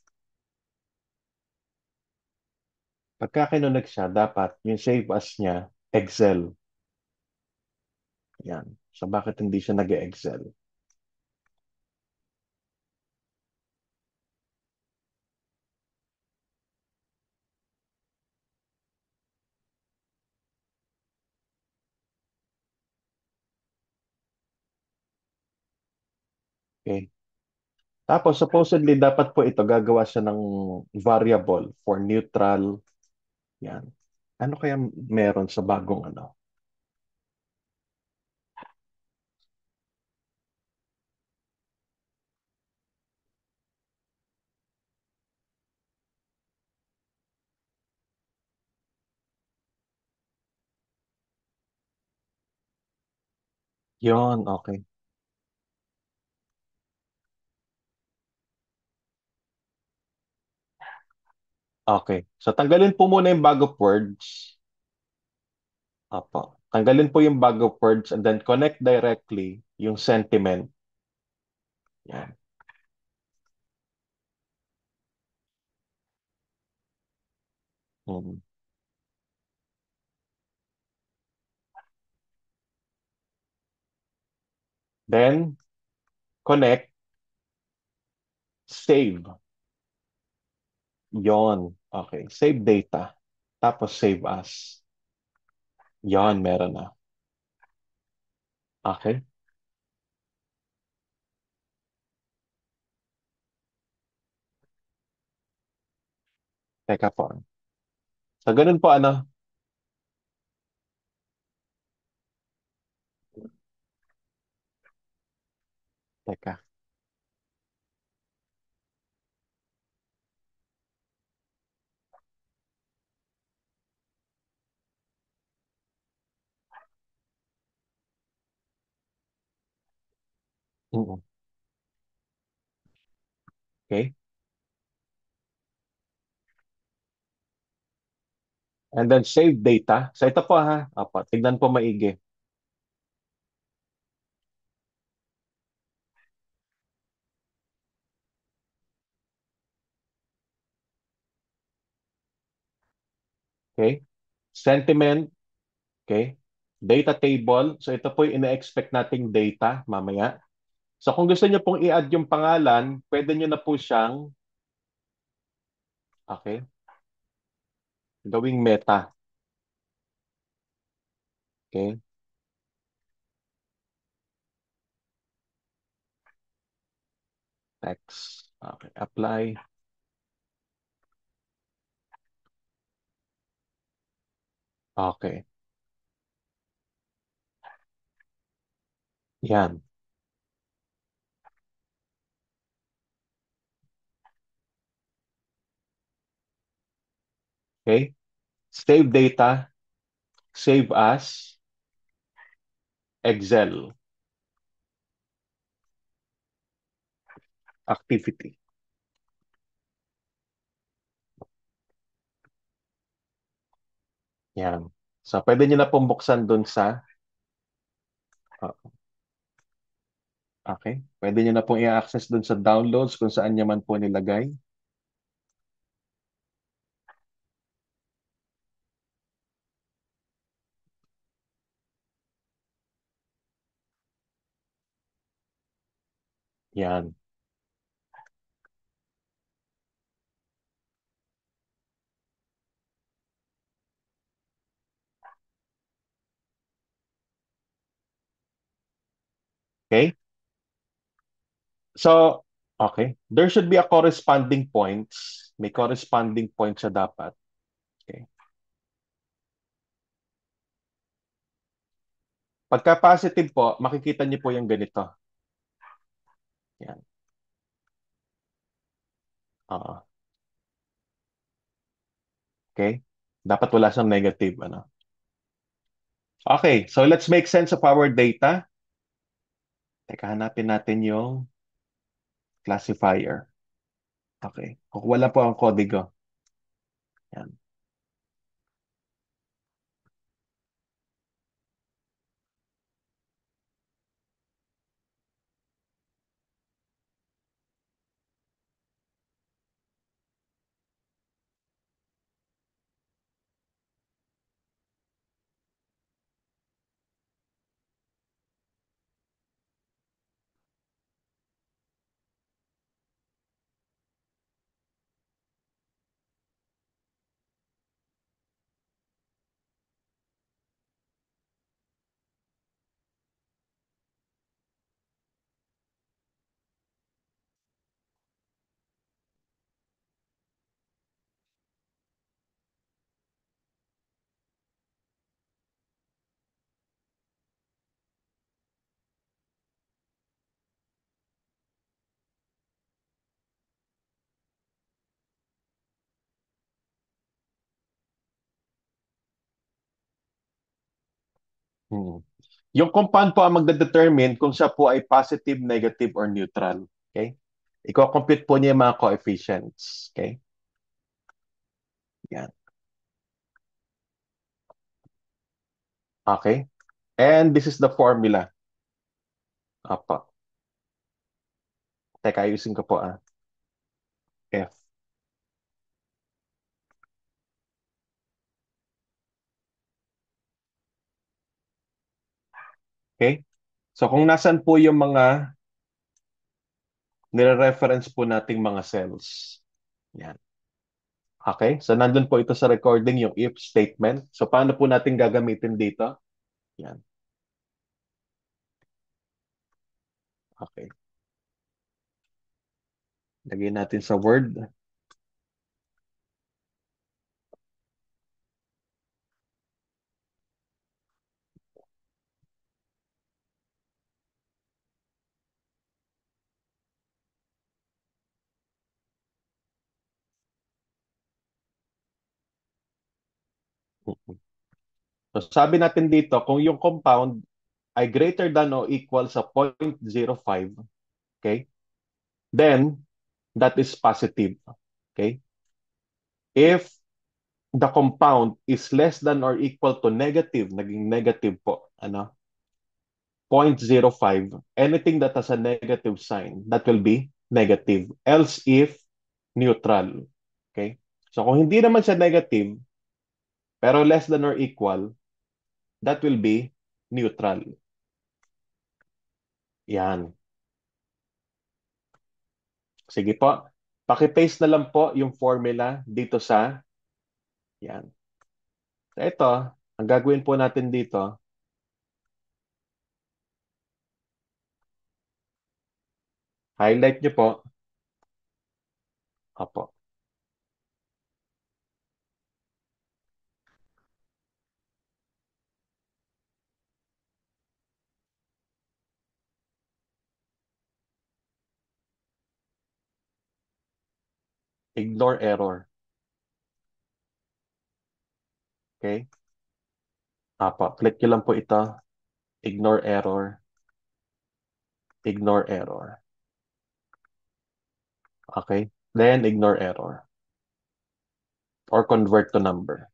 pagka kinonect siya, dapat yung save as niya, Excel. Yan. So bakit hindi siya nag-Excel? Okay. Tapos supposedly dapat po ito gagawa siya ng variable for neutral. Yan. Ano kaya meron sa bagong ano? Yon, okay. Okay. So tanggalin po muna yung bag of words. Opo. Tanggalin po yung bag of words and then connect directly yung sentiment. Yan. Mm. Then connect, save. Yon. Okay. Save data. Tapos save as. Yon, meron na. Okay. Teka po. So ganun po ano. Teka. Mm. Okay. And then save data. So ito po ha. Opo. Tignan po maigi. Okay. Sentiment. Okay. Data table. So ito po yung ina-expect nating data mamaya. So kung gusto niyo pong i-add yung pangalan, pwede niyo na po siyang, okay, gawing meta. Okay. Text. Okay. Apply. Okay. Yan. Okay. Save data. Save as Excel activity. Yan. So pwede niyo na pong buksan dun sa, Okay. Pwede nyo na pong i-access dun sa downloads kung saan nyo man po nilagay. Yan. Okay? So, okay. There should be a corresponding points. May corresponding points siya dapat. Okay. Pagka positive po, makikita niyo po yung ganito. Yan. Oo. Okay? Dapat wala siyang negative. Ano? Okay. So, let's make sense of our data. Teka, hanapin natin yung classifier. Okay. Kung wala po ang kodigo. Yan. Hmm. Yung compound po ang magdedetermine kung siya po ay positive, negative, or neutral. Okay? Iko-compute po niya yung mga coefficients. Okay? Yan. Okay? And this is the formula. Apa. Teka, ayusin ko po F. Okay? So kung nasan po yung mga nire-reference po nating mga cells. Yan. Okay? So nandun po ito sa recording yung if statement. So paano po natin gagamitin dito? Yan. Okay. Lagyan natin sa Word. So sabi natin dito, kung yung compound ay greater than or equal sa 0.05, okay? Then that is positive. Okay? If the compound is less than or equal to negative, naging negative po, 0.05, anything that has a negative sign, that will be negative. Else if neutral. Okay? So kung hindi naman siya negative, pero less than or equal, that will be neutral. Yan. Sige po. Paki-paste na lang po yung formula dito sa yan. So ito, ang gagawin po natin dito, highlight nyo po. Opo. Ignore error. Okay? Opo. Click nyo lang po ito. Ignore error. Ignore error. Okay? Then ignore error. Or convert to number.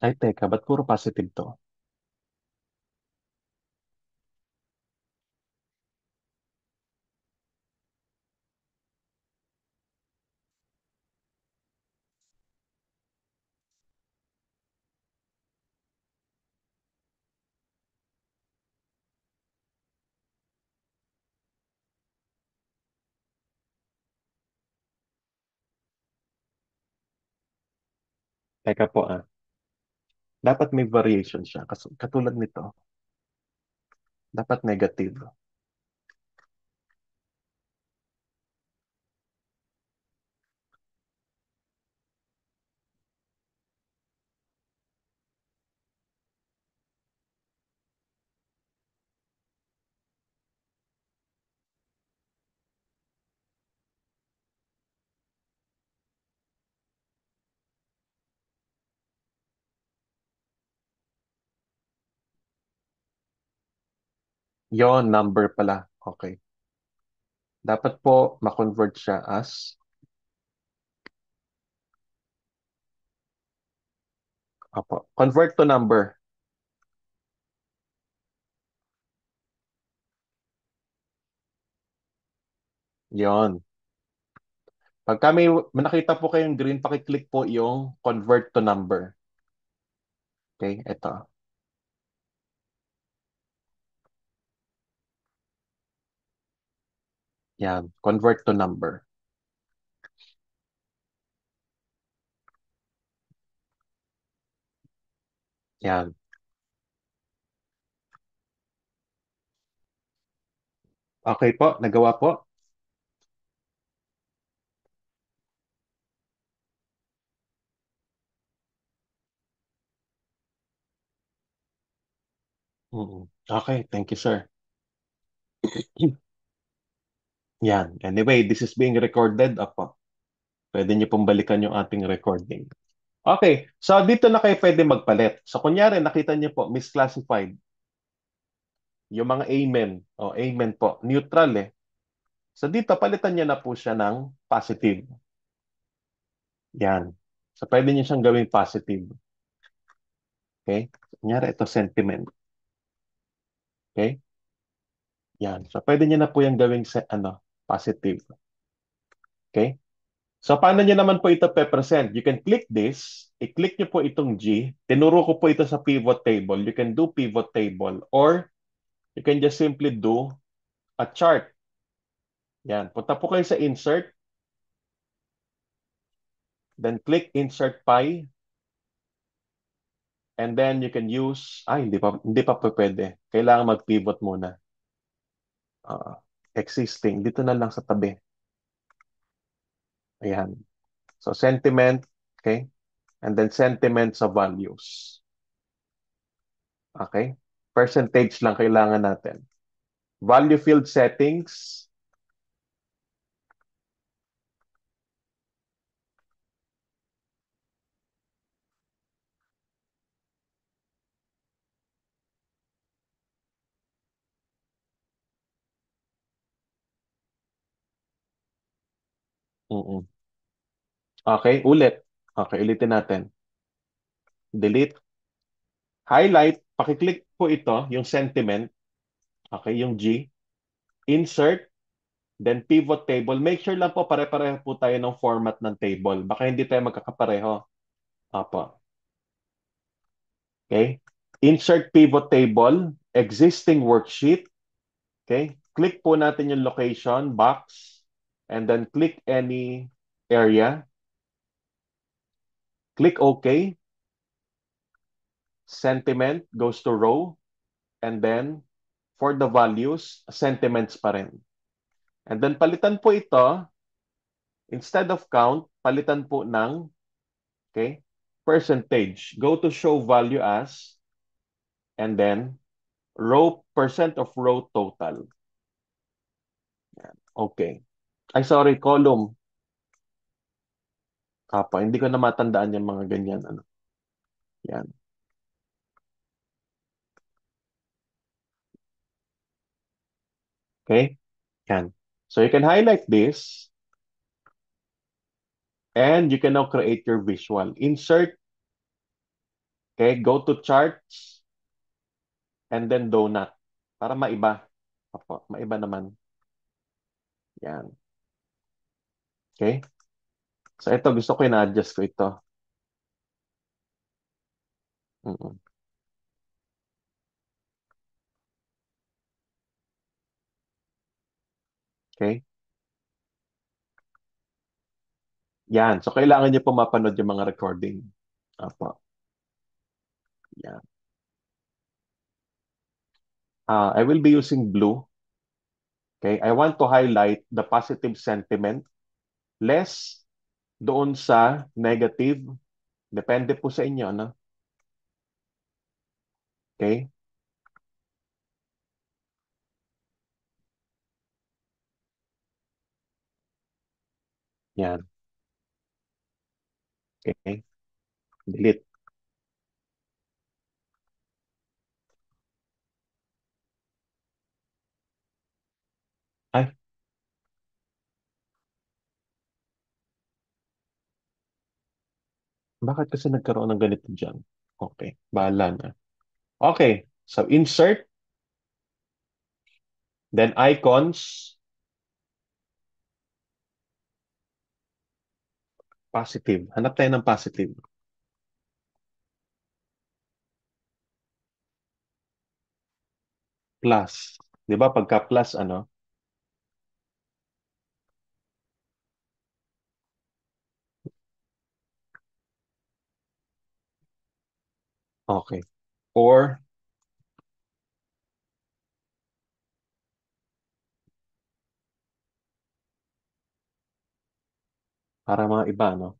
Ay, teka, ba't puro positive to? Teka po ah. Dapat may variation siya. Katulad nito, dapat negative. Yon, number pala. Okay. Dapat po ma-convert siya as, opo, convert to number. Yon. Pagka may nakita po kayong green, pakiclick po yung convert to number. Okay, ito. Yan, convert to number. Yan. Okay po, nagawa po. Mm. Okay, thank you, sir. Yan. Anyway, this is being recorded. Apo. Pwede niyo pong balikan yung ating recording. Okay, so dito na kayo pwede magpalit. So kunyari, nakita niyo po, misclassified. Yung mga amen. O, amen po. Neutral eh. So dito, palitan niyo na po siya ng positive. Yan. So pwede niyo siyang gawing positive. Okay? Kunyari, ito sentiment. Okay? Yan. So pwede niyo na po yung gawing positive. Okay? So, paano nyo naman po ito pe-present? You can click this, i-click nyo po itong G, tinuro ko po ito sa pivot table. You can do pivot table or you can just simply do a chart. Yan. Punta po kayo sa insert, then click insert pie, and then you can use, hindi pa po pwede. Kailangan mag-pivot muna. Ah, existing. Dito na lang sa tabi. Ayan. So, sentiment, okay? And then sentiment sa values. Okay? Percentage lang kailangan natin. Value field settings. Mm-mm. Okay, ulit. Okay, ulitin natin. Delete. Highlight. Pakiclick po ito, yung sentiment. Okay, yung G. Insert. Then pivot table. Make sure lang po pare-pareho po tayo ng format ng table. Baka hindi tayo magkakapareho. Apo. Okay. Insert pivot table. Existing worksheet. Okay. Click po natin yung location box. And then click any area. Click OK. Sentiment goes to row. And then, for the values, sentiments pa rin. And then, palitan po ito, instead of count, palitan po ng, okay, percentage. Go to show value as, and then, percent of row total. Okay. Ay, sorry, column. Hindi ko na matandaan yung mga ganyan. Ano. Yan. Okay? Yan. So, you can highlight this, and you can now create your visual. Insert Okay, go to charts and then donut. Para maiba. Opo, maiba naman. Yan. Okay? So ito, gusto ko ina-adjust ko ito. Mm-mm. Okay? Yan. So kailangan niyo po mapanood yung mga recording. Opo. Yan. I will be using blue. Okay? I want to highlight the positive sentiment, less doon sa negative. Depende po sa inyo, no? Okay? Yan. Okay? Delete. Ay, bakit kasi nagkaroon ng ganito dyan? Okay, bahala na. Okay, so insert, then icons, positive. Hanap tayo ng positive. Plus. Di ba pagka plus, ano? Okay. Or, para mga iba, no?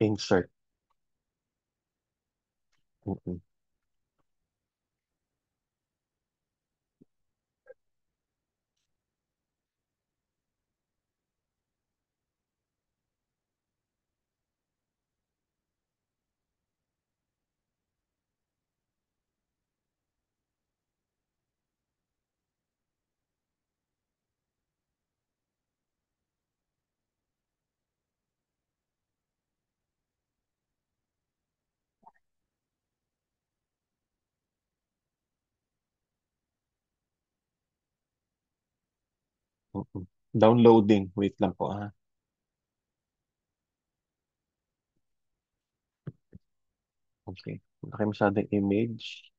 Insert. Mm-mm. Mm-mm. Downloading. Wait lang po, ha? Okay. Laki masyadong image.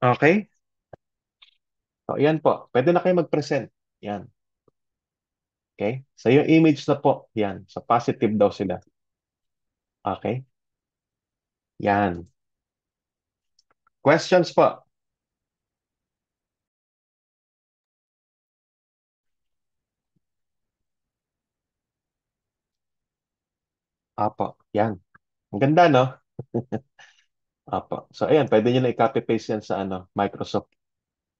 Okay? So, yan po. Pwede na kayo mag-present. Yan. Okay? So, yung image na po, yan. So, positive daw sila. Okay? Yan. Questions po? Apo. Yan. Ang ganda, no? Apo. So, ayan. Pwede nyo na i-copy paste yan sa ano, Microsoft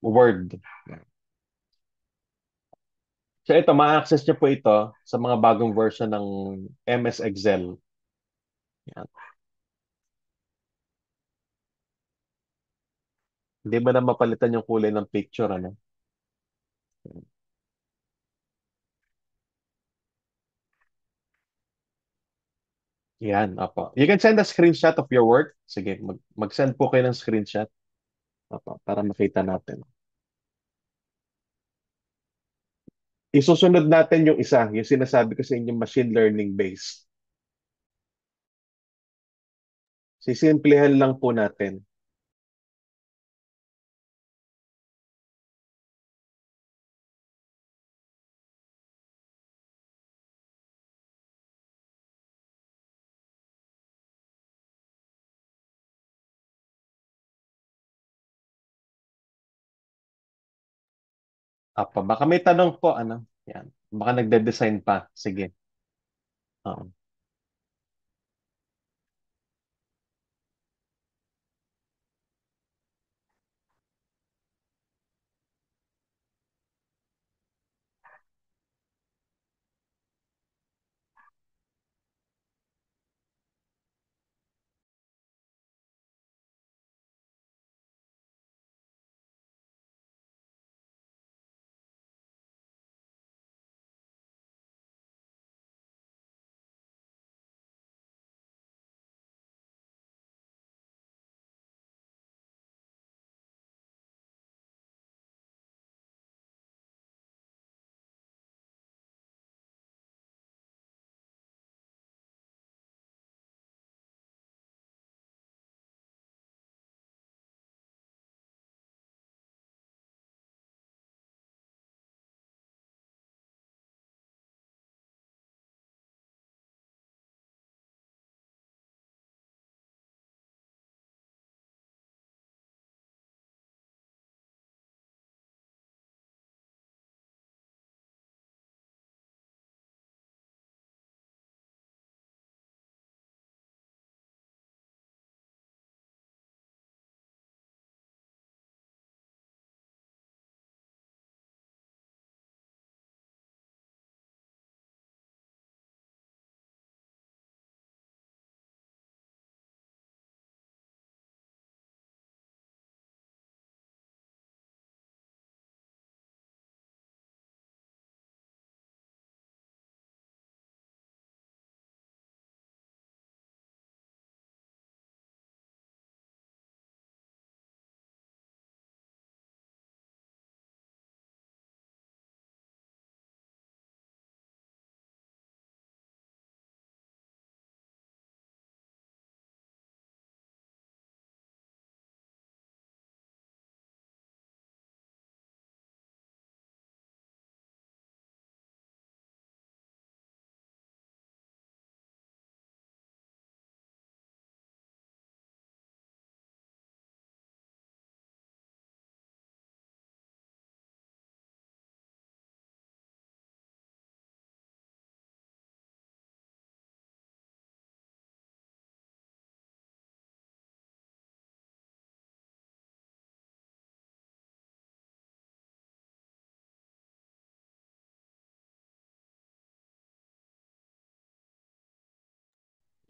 Word. So, ito, ma-access nyo po ito sa mga bagong version ng MS Excel. Yan. Hindi mo na mapalitan yung kulay ng picture, ano? Yan, apo. You can send a screenshot of your work. Sige, mag-send po kayo ng screenshot. Apo, para makita natin. Isusunod natin yung isa, yung sinasabi ko sa inyo, machine learning based. Sisimplihan lang po natin. Apo, baka may tanong po, ano? Yan. Baka nagde-design pa. Sige. Oo.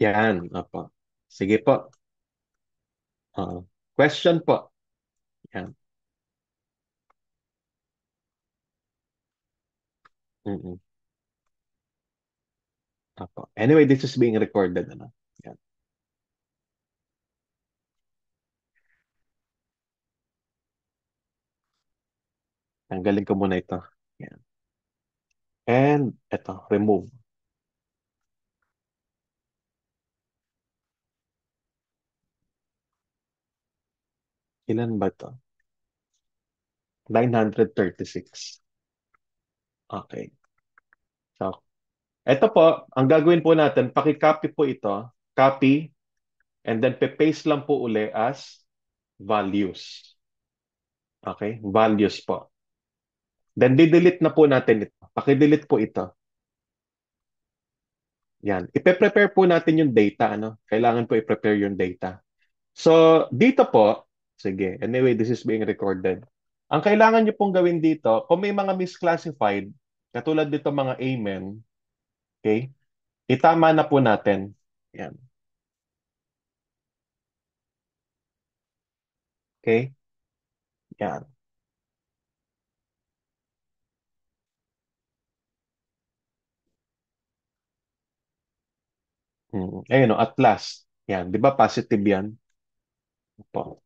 Yan. Opo. Sige po. Question po. Yan. Mm-mm. Opo. Anyway, this is being recorded. Ano? Yan. Tanggalin ko muna ito. Yan. And ito, remove. Ilan ba ito? 936. Okay. So, ito po, ang gagawin po natin, paki-copy po ito. Copy, and then pe-paste lang po uli as values. Okay? Values po. Then, di-delete na po natin ito. Paki-delete po ito. Yan. Ipe-prepare po natin yung data. Ano? Kailangan po i-prepare yung data. So, dito po, sige, anyway, this is being recorded. Ang kailangan nyo pong gawin dito, kung may mga misclassified, katulad dito mga amen, okay, itama na po natin. Yan. Okay? Yan. Ayun, no, at last. Yan. Di ba positive yan? Po.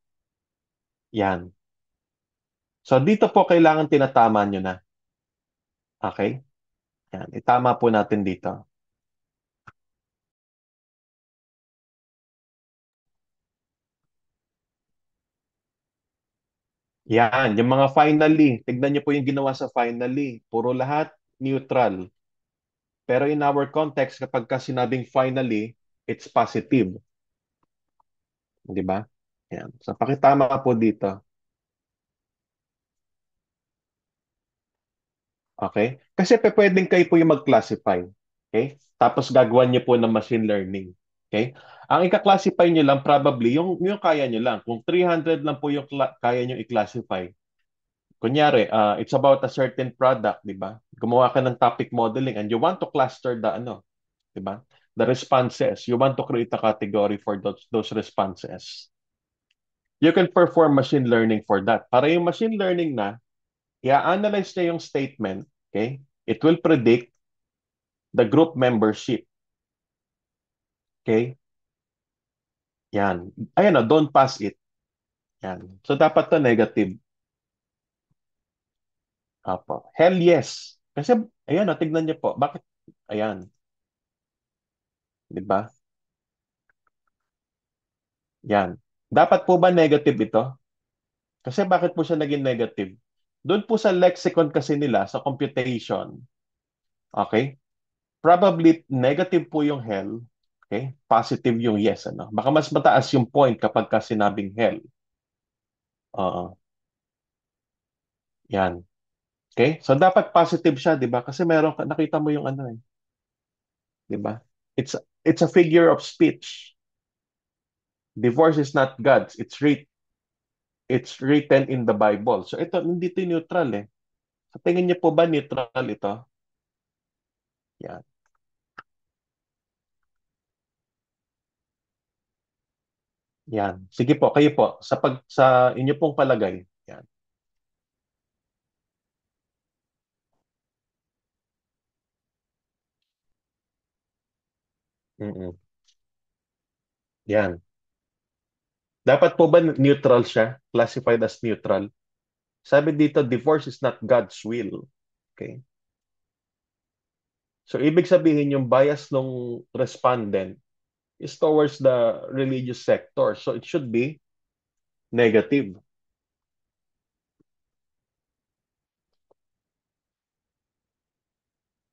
Yan. So, dito po kailangan tinatama nyo na. Okay? Yan. Itama po natin dito. Yan. Yung mga finally. Tignan nyo po yung ginawa sa finally. Puro lahat neutral. Pero in our context, kapag ka sinabing finally, it's positive. Di ba? Yan. So, pakitama po dito. Okay? Kasi pwedeng kayo po yung mag-classify. Okay? Tapos gagawan niyo po ng machine learning. Okay? Ang ika-classify niyo lang probably yung kaya niyo lang. Kung 300 lang po yung kaya niyo i-classify. Kunyari, it's about a certain product, di ba? Gumawa ka ng topic modeling and you want to cluster the ano, di ba? The responses. You want to create a category for those responses. You can perform machine learning for that. Para yung machine learning na, i-analyze niya yung statement, okay? It will predict the group membership, okay? Yan. Ayan na, don't pass it. Yan. So, dapat to negative. Apo. Hell yes. Kasi, ayan na, tignan niyo po. Bakit? Ayan. Di ba? Yan. Dapat po ba negative ito? Kasi bakit po siya naging negative? Doon po sa lexicon kasi nila, sa computation, okay? Probably negative po yung hell, okay? Positive yung yes, ano? Baka mas mataas yung point kapag ka sinabing hell. Oo. Yan. Okay? So dapat positive siya, 'di ba? Kasi nakita mo yung ano eh, 'di ba? It's a figure of speech. Divorce is not God's. It's written in the Bible. So ito hindi ito neutral eh. Sa tingin niyo po ba neutral ito? Yan. Yan. Sige po, kayo po sa inyo pong palagay. Yan. Mm-mm. Yan. Dapat po ba neutral siya? Classified as neutral? Sabi dito, divorce is not God's will. Okay? So, ibig sabihin yung bias ng respondent is towards the religious sector. So, it should be negative.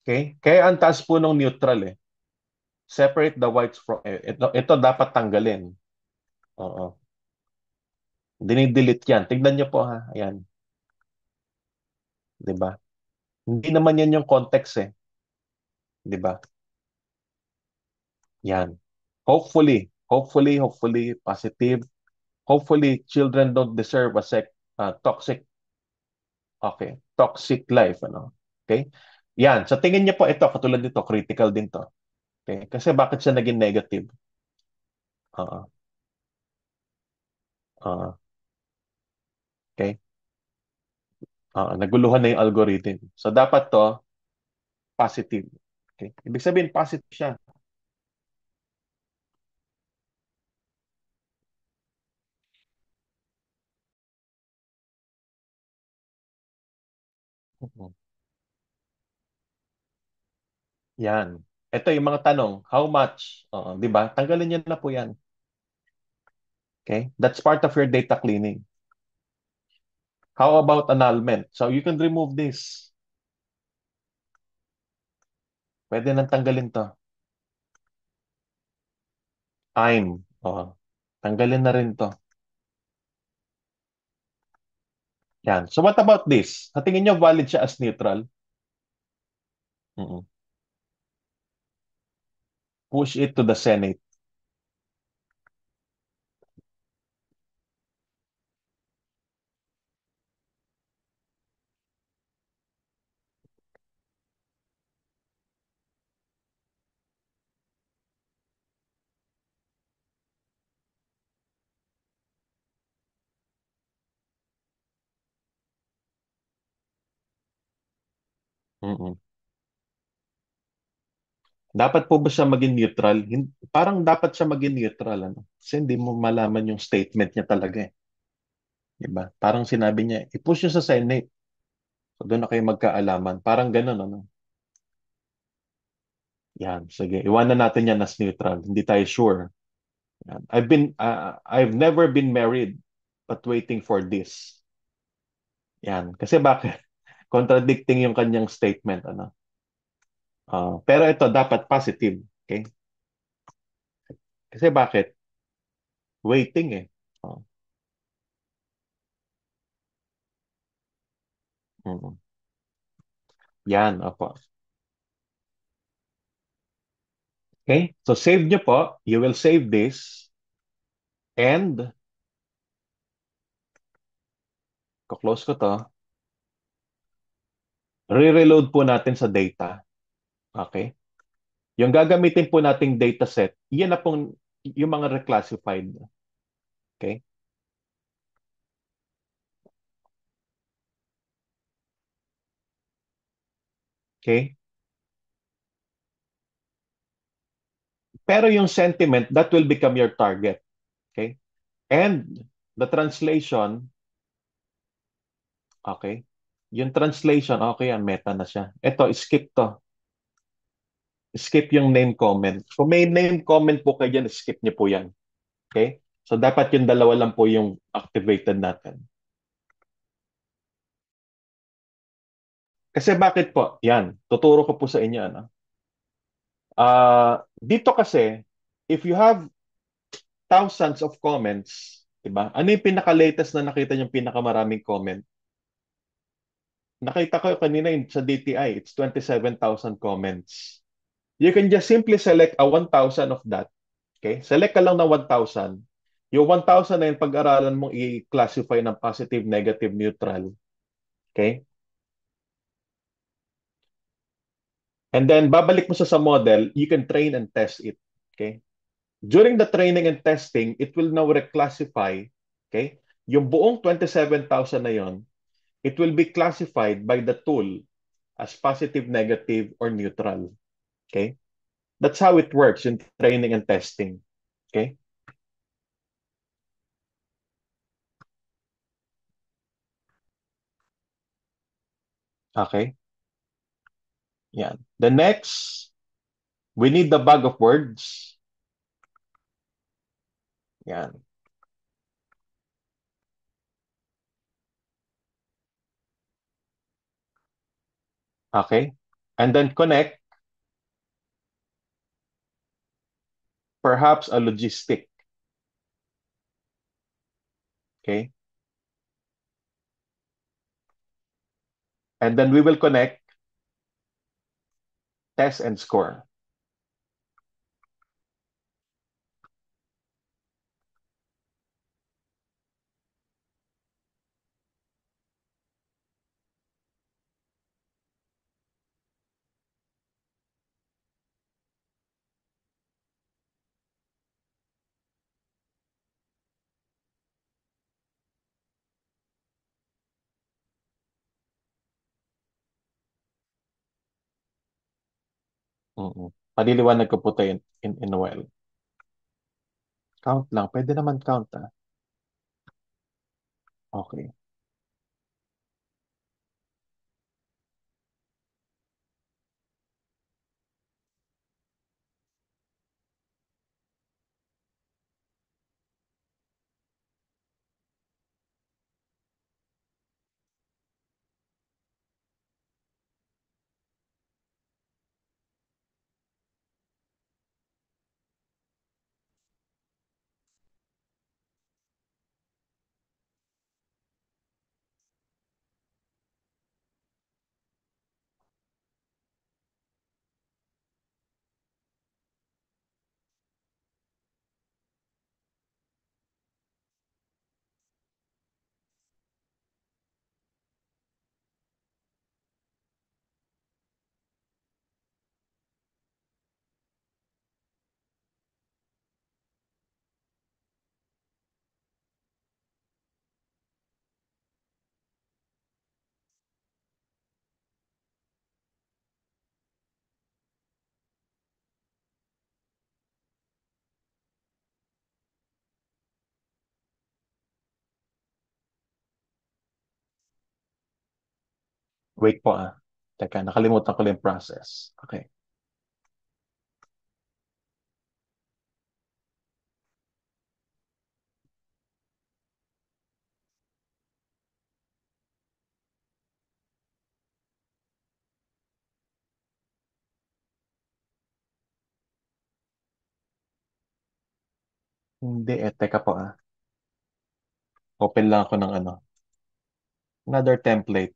Okay? Kaya ang taas po ng neutral eh. Separate the whites from... ito dapat tanggalin. Oo. Dinidelete yan. Tignan niyo po ha. Ayan. 'Di ba? Hindi naman yan yung context eh. 'Di ba? Yan. Hopefully, positive. Hopefully, children don't deserve a toxic, okay, toxic life, ano? Okay? Yan. Sa tingin niyo po ito, katulad nito, critical din to. Okay? Kasi bakit siya naging negative? Oo. Oo. Okay? Oo. Naguluhan na yung algorithm. So, dapat to, positive. Okay? Ibig sabihin, positive siya. Mhm. Yan. Ito yung mga tanong. How much? Oo, di ba? Tanggalin niyo na po yan. Okay? That's part of your data cleaning. How about annulment? So, you can remove this. Pwede nang tanggalin to. Time. Oo. Tanggalin na rin to. Yan. So what about this? Sa tingin nyo valid siya as neutral? Mm-mm. Push it to the Senate. Mm-mm. Dapat po ba siya maging neutral? Parang dapat siya maging neutral, ano? Kasi hindi mo malaman yung statement niya talaga eh. Diba? Parang sinabi niya, i-push nyo sa Senate. So doon na kayo magkaalaman. Parang ganun, ano? Yan, sige. Iwanan natin yan as neutral. Hindi tayo sure. Yan. I've never been married but waiting for this. Yan. Kasi bakit? Contradicting yung kanyang statement, ano? Pero ito dapat positive. Okay? Kasi bakit? Waiting eh. Oh, mm. Yan, opo. Okay? So save nyo po. You will save this and ko-close ko to. Re-reload po natin sa data. Okay? Yung gagamitin po nating dataset, yan na pong yung mga reclassified. Okay? Okay? Pero yung sentiment, that will become your target. Okay? And the translation, okay? Yung translation, okay, yan, meta na siya. Ito, skip to. Skip yung name comment. Kung may name comment po kayo dyan, skip niyo po yan. Okay? So, dapat yung dalawa lang po yung activated natin. Kasi bakit po? Yan, tuturo ko po sa inyo. Ano? Dito kasi, if you have thousands of comments, diba? Ano yung pinaka-latest na nakita yung pinakamaraming comment? Nakita ko kanina yun sa DTI, it's 27,000 comments. You can just simply select a 1,000 of that. Okay? Select ka lang ng 1,000. Yung 1,000 na yun, pag-aralan mong i-classify ng positive, negative, neutral. Okay? And then, babalik mo sa model, you can train and test it. Okay? During the training and testing, it will now reclassify, okay? Yung buong 27,000 na yon, it will be classified by the tool as positive, negative, or neutral. Okay? That's how it works in training and testing. Okay? Okay? Yan. The next, we need the bag of words. Yan. Okay? And then connect perhaps a logistic. Okay? And then we will connect test and score. Mm-mm. Paliliwanag ko po tayo in a while. Count lang. Pwede naman count, ah. Okay. Wait po, ah. Teka, nakalimutan ko lang yung process. Okay. Hindi eh. Teka po, ah. Open lang ako ng ano. Another template.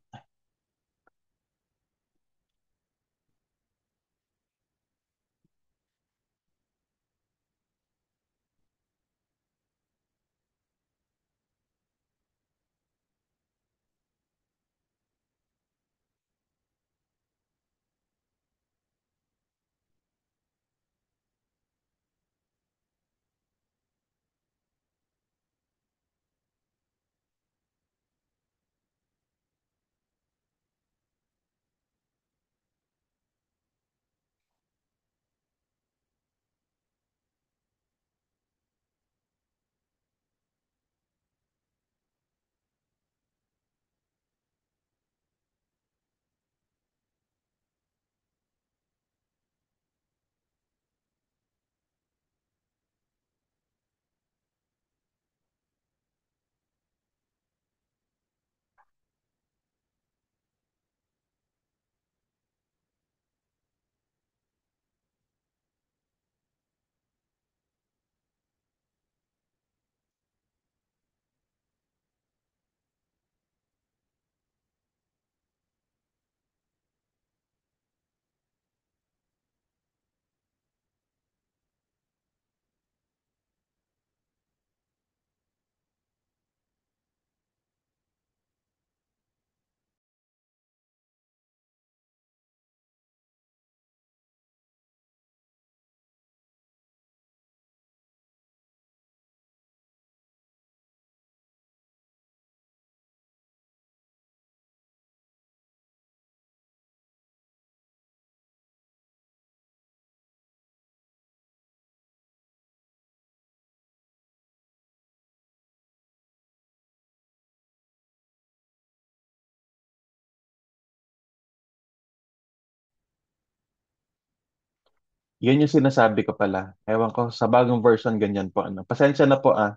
Yun yung sinasabi ko pala. Ewan ko, sa bagong version, ganyan po. Ano. Pasensya na po ah.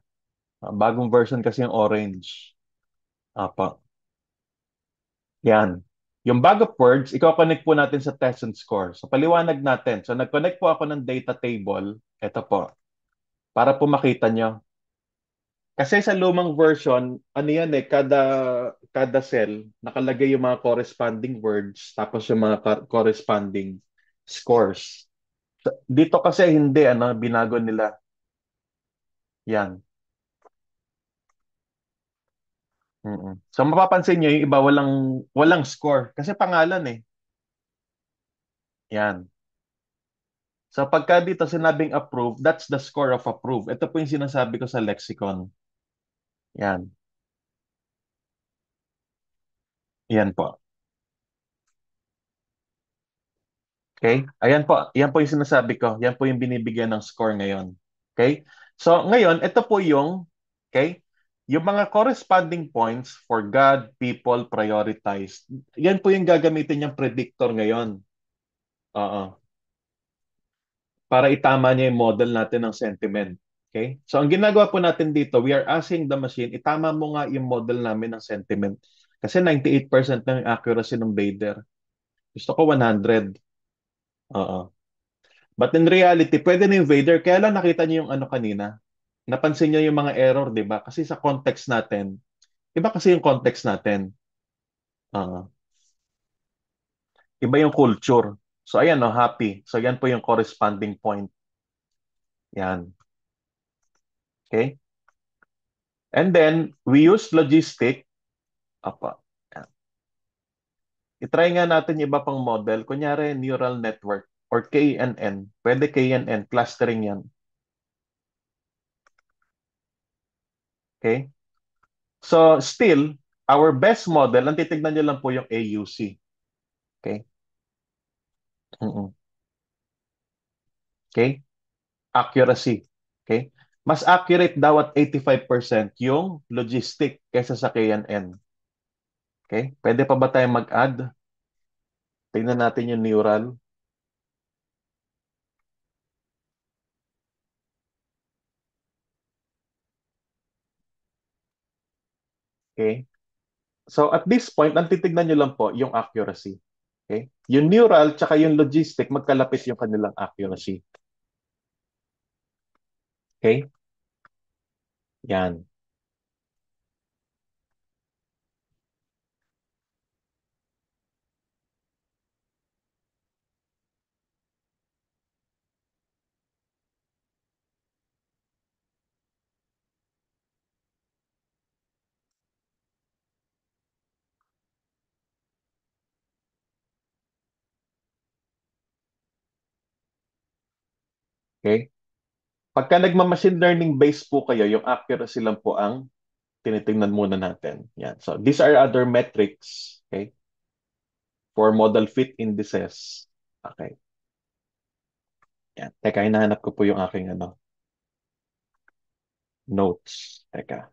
Bagong version kasi yung orange. Apo. Yan. Yung bag of words, i-connect po natin sa test and score. So, paliwanag natin. So, nag-connect po ako ng data table. Ito po. Para po makita nyo. Kasi sa lumang version, ano yan eh, kada cell, nakalagay yung mga corresponding words, tapos yung mga corresponding scores. Dito kasi hindi, ano, binago nila. Yan. Mm-mm. So mapapansin nyo, yung iba walang score. Kasi pangalan eh. Yan. So pagka dito sinabing approve, that's the score of approve. Ito po yung sinasabi ko sa lexicon. Yan. Yan po. Okay? Ayan po. Yan po yung sinasabi ko. Yan po yung binibigyan ng score ngayon. Okay? So ngayon, ito po yung, okay? Yung mga corresponding points for God, people, prioritized. Yan po yung gagamitin yung predictor ngayon. Oo. Para itama niya yung model natin ng sentiment. Okay? So ang ginagawa po natin dito, we are asking the machine, itama mo nga yung model namin ng sentiment. Kasi 98% ng accuracy ng Vader. Gusto ko 100. Oo. But in reality, pwede na yung Vader. Kaya lang nakita niyo yung ano kanina. Napansin niyo yung mga error, di ba? Kasi sa context natin, iba kasi yung context natin. Oo. Iba yung culture. So ayan, no, happy. So yan po yung corresponding point. Yan. Okay? And then, we use logistic. Apa. Yan. I-try nga natin yung iba pang model. Kunyari, neural network or KNN. Pwede KNN, clustering yan. Okay? So, still, our best model, ang titignan nyo lang po yung AUC. Okay? Mm-mm. Okay? Accuracy. Okay? Mas accurate daw at 85% yung logistic kaysa sa KNN. Okay? Pwede pa ba tayong mag-add? Tingnan natin yung neural. Okay? So at this point, ang titignan nyo lang po yung accuracy. Okay? Yung neural tsaka yung logistic, magkalapit yung kanilang accuracy. Okay? Yan. Okay? Pagka nagma-machine learning base po kayo, yung accuracy lang po ang tinitingnan muna natin. Yan. So these are other metrics, okay, for model fit indices. Okay. Yan. Teka, hinahanap ko po yung aking ano, notes. Teka.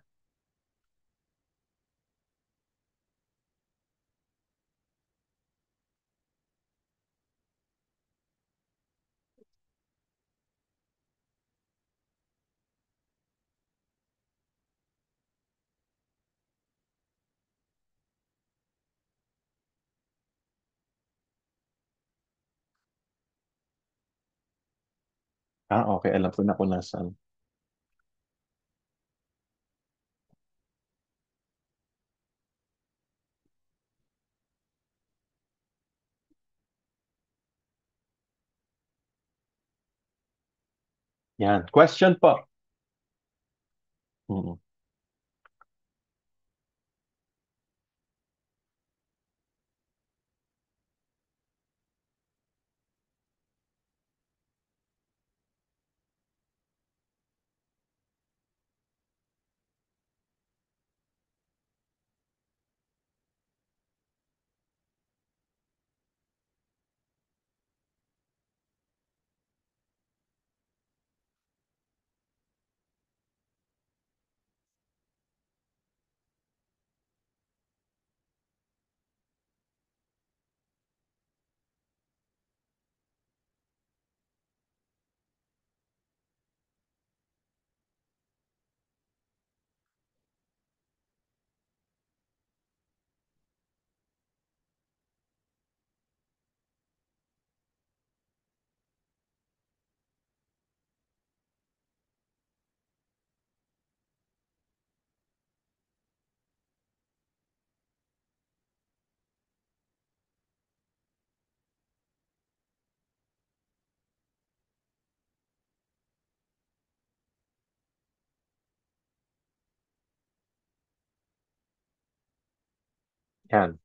Okay. Alam ko na kung nasaan. Yan. Question po. Mm. Yan.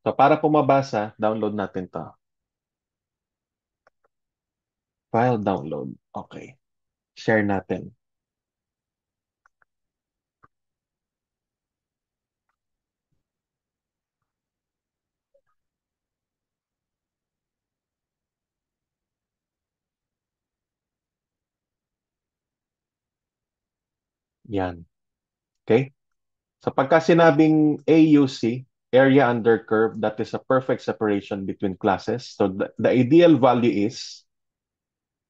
So para po mabasa, download natin to. File download. Okay. Share natin. Yan. Okay? So pagka sinabing AUC, area under curve, that is a perfect separation between classes. So the ideal value is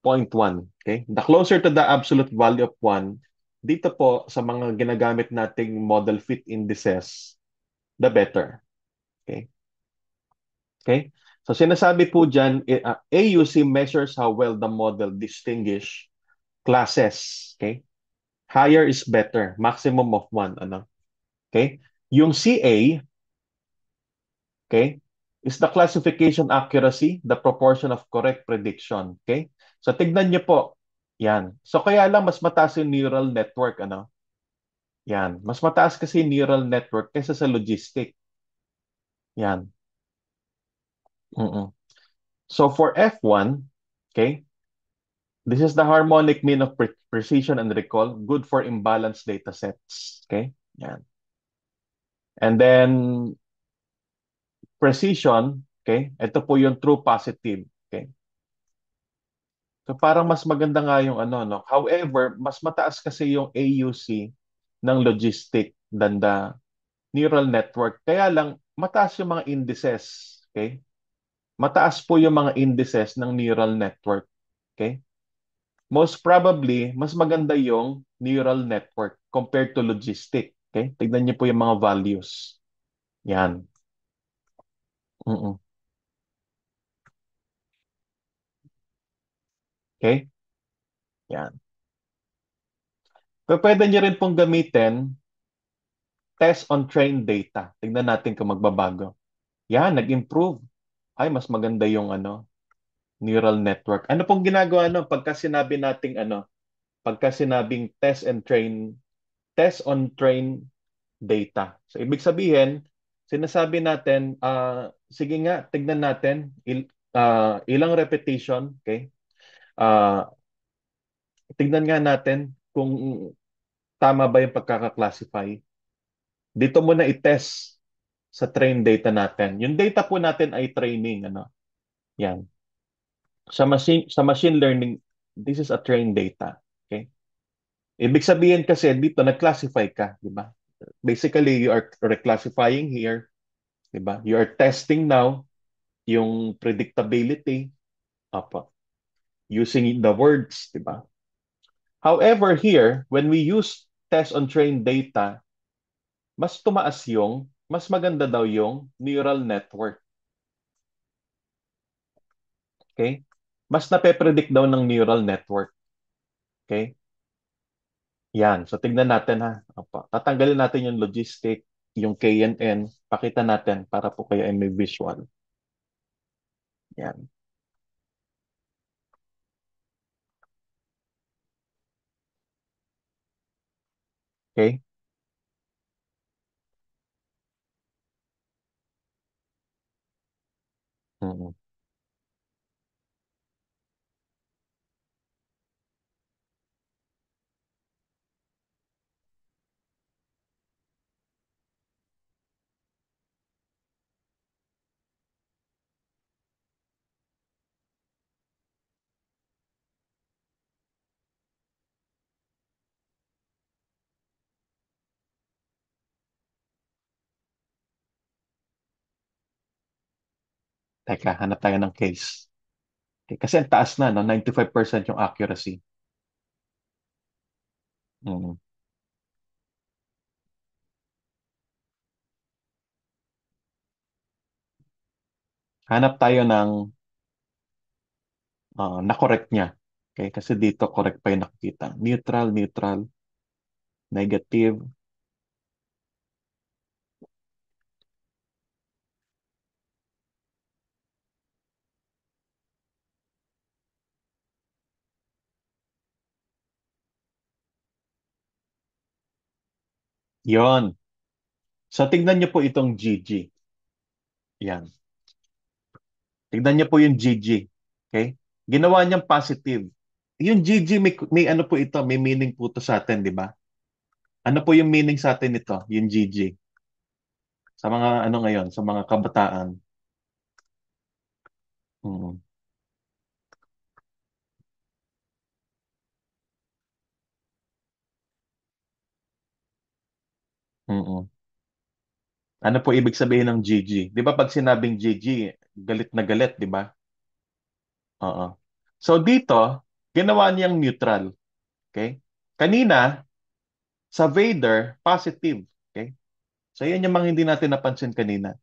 0.1. Okay? The closer to the absolute value of 1, dito po sa mga ginagamit nating model fit indices, the better. Okay? Okay? So sinasabi po dyan, AUC measures how well the model distinguish classes. Okay? Higher is better. Maximum of 1. Ano? Okay? Yung CA, okay, is the classification accuracy, the proportion of correct prediction. Okay? So tignan niyo po. Yan. So kaya lang mas mataas yung neural network. Ano? Yan. Mas mataas kasi yung neural network kaysa sa logistic. Yan. Mm-mm. So for F1, okay, this is the harmonic mean of precision and recall, good for imbalanced data sets. Okay? Yan. And then precision, okay? Ito po yung true positive. Okay? So parang mas maganda nga yung ano, no? However, mas mataas kasi yung AUC ng logistic than the neural network. Kaya lang, mataas yung mga indices. Okay? Mataas po yung mga indices ng neural network. Okay? Most probably, mas maganda yung neural network compared to logistic. Okay? Tignan niyo po yung mga values. Yan. Mm-mm. Okay? Yan. Pero pwede niyo rin pong gamitin test on trained data. Tignan natin kung magbabago. Yan, nag-improve. Ay, mas maganda yung ano, neural network. Ano pong ginagawa no pagka sinabi nating ano, pagka sinabing test on trained data. So ibig sabihin, sinasabi natin, sige nga, tignan natin ilang repetition, okay? Ah, tignan nga natin kung tama ba yung pagkaka-classify. Dito muna i-test sa train data natin. Yung data po natin ay training, ano? Yan. Sa machine learning, this is a trained data. Okay? Ibig sabihin kasi dito nag-classify ka, di ba? Basically, you are reclassifying here, di ba? You are testing now yung predictability apa using the words, di ba? However, here, when we use test on trained data, mas maganda daw yung neural network. Okay? Mas nape-predict daw ng neural network. Okay? Yan. So, tignan natin ha. Opo. Tatanggalin natin yung logistic, yung KNN. Pakita natin para po kayo ay may visual. Yan. Okay? Mm. Teka, hanap tayo ng case. Okay. Kasi ang taas na, no? 95% yung accuracy. Mm. Hanap tayo ng na-correct niya. Okay? Kasi dito, correct pa yung nakikita. Neutral, neutral, negative. Yon. So tignan niyo po itong GG. Yan. Tignan niyo po yung GG. Okay? Ginawa niyang positive. Yung GG may ano po ito, may meaning po to sa atin, di ba? Ano po yung meaning sa atin nito, yung GG? Sa mga ano ngayon, sa mga kabataan. Mm, mm. Ano po ibig sabihin ng GG? Di ba pag sinabing GG, galit na galit, di ba? Oo. So dito, ginawa niyang neutral. Okay? Kanina, sa Vader, positive. Okay? So yan yung mga hindi natin napansin kanina.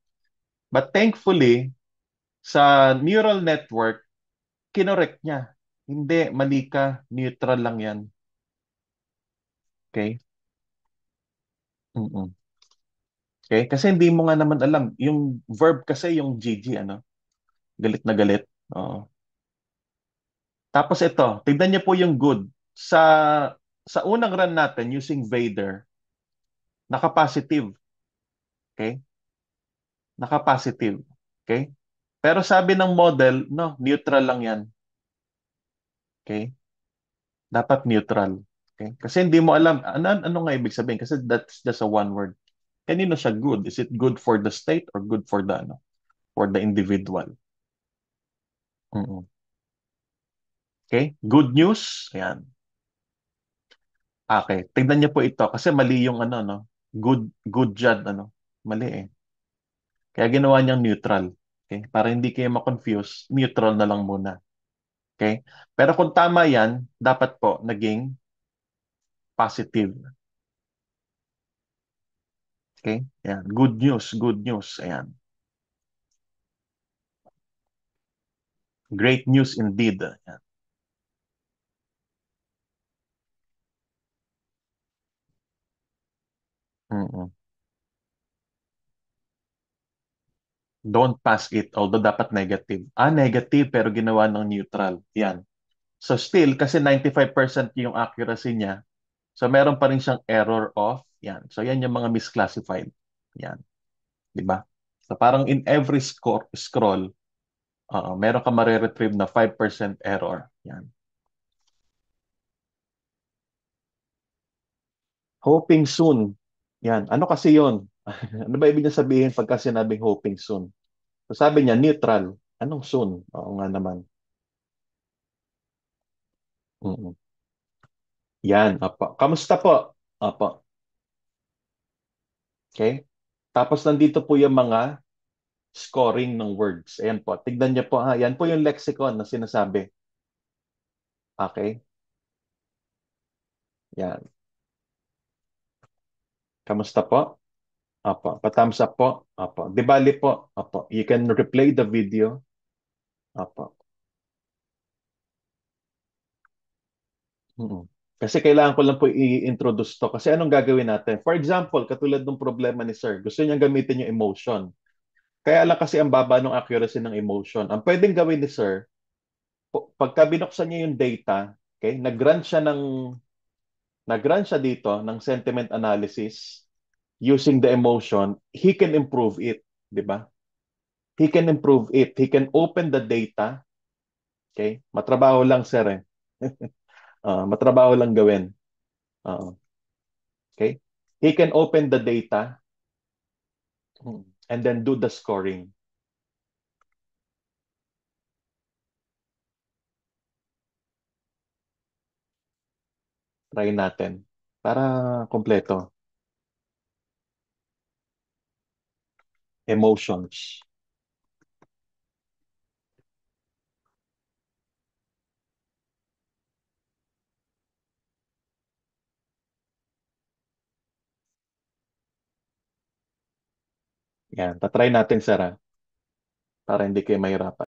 But thankfully, sa neural network, kinorek niya. Hindi, mali ka, neutral lang yan. Okay? Mm-mm. Okay? Kasi hindi mo nga naman alam. Yung verb kasi, yung GG, ano? Galit na galit. Oo. Tapos ito, tignan niyo po yung good. Sa unang run natin using Vader, naka-positive. Okay? Naka-positive. Okay? Pero sabi ng model, no, neutral lang yan. Okay? Dapat neutral. Okay? Kasi hindi mo alam, ano nga ibig sabihin? Kasi that's just a one word. Kanino siya good? Is it good for the state or good for the, ano, for the individual? Mm-mm. Okay? Good news. Ayan. Okay. Tignan niyo po ito kasi mali yung ano, no? Good job, ano? Mali eh. Kaya ginawa niyang neutral. Okay? Para hindi kayo ma-confuse, neutral na lang muna. Okay? Pero kung tama yan, dapat po naging positive. Okay? Ayan. Good news, good news. Ayan. Great news indeed. Ayan. Mm-mm. Don't pass it, although dapat negative. Negative pero ginawa ng neutral. Yan. So still, kasi 95% yung accuracy niya, so meron pa rin siyang error of, yan. So yan yung mga misclassified. Yan. Di ba? So parang in every scroll, meron ka mare-retrieve na 5% error. Yan. Hoping soon. Yan. Ano kasi yon? Ano ba ibig niya sabihin pagka sinabing hoping soon? So sabi niya, neutral. Anong soon? Oo nga naman. Mm-mm. Yan. Apo. Kamusta po? Apo. Okay? Tapos nandito po yung mga scoring ng words. Ayan po. Tignan niyo po ha. Yan po yung lexicon na sinasabi. Okay? Yan. Kamusta po? Apo. Pa-thumbs up po. Apo. Di bali po. Apo. You can replay the video. Apo. Mm. Kasi kailangan ko lang po i-introduce to. Kasi anong gagawin natin? For example, katulad ng problema ni Sir, gusto niyang gamitin yung emotion. Kaya lang kasi ang baba ng accuracy ng emotion. Ang pwedeng gawin ni Sir, pagka binuksan niya yung data, okay, nag-run siya dito ng sentiment analysis using the emotion, he can improve it, di ba? He can improve it. He can open the data, okay? Matrabaho lang sir eh. Matrabaho lang gawin. Okay? He can open the data and then do the scoring. Try natin para kompleto. Emotions. Yan, tatry natin sir para hindi kayo mahirapan.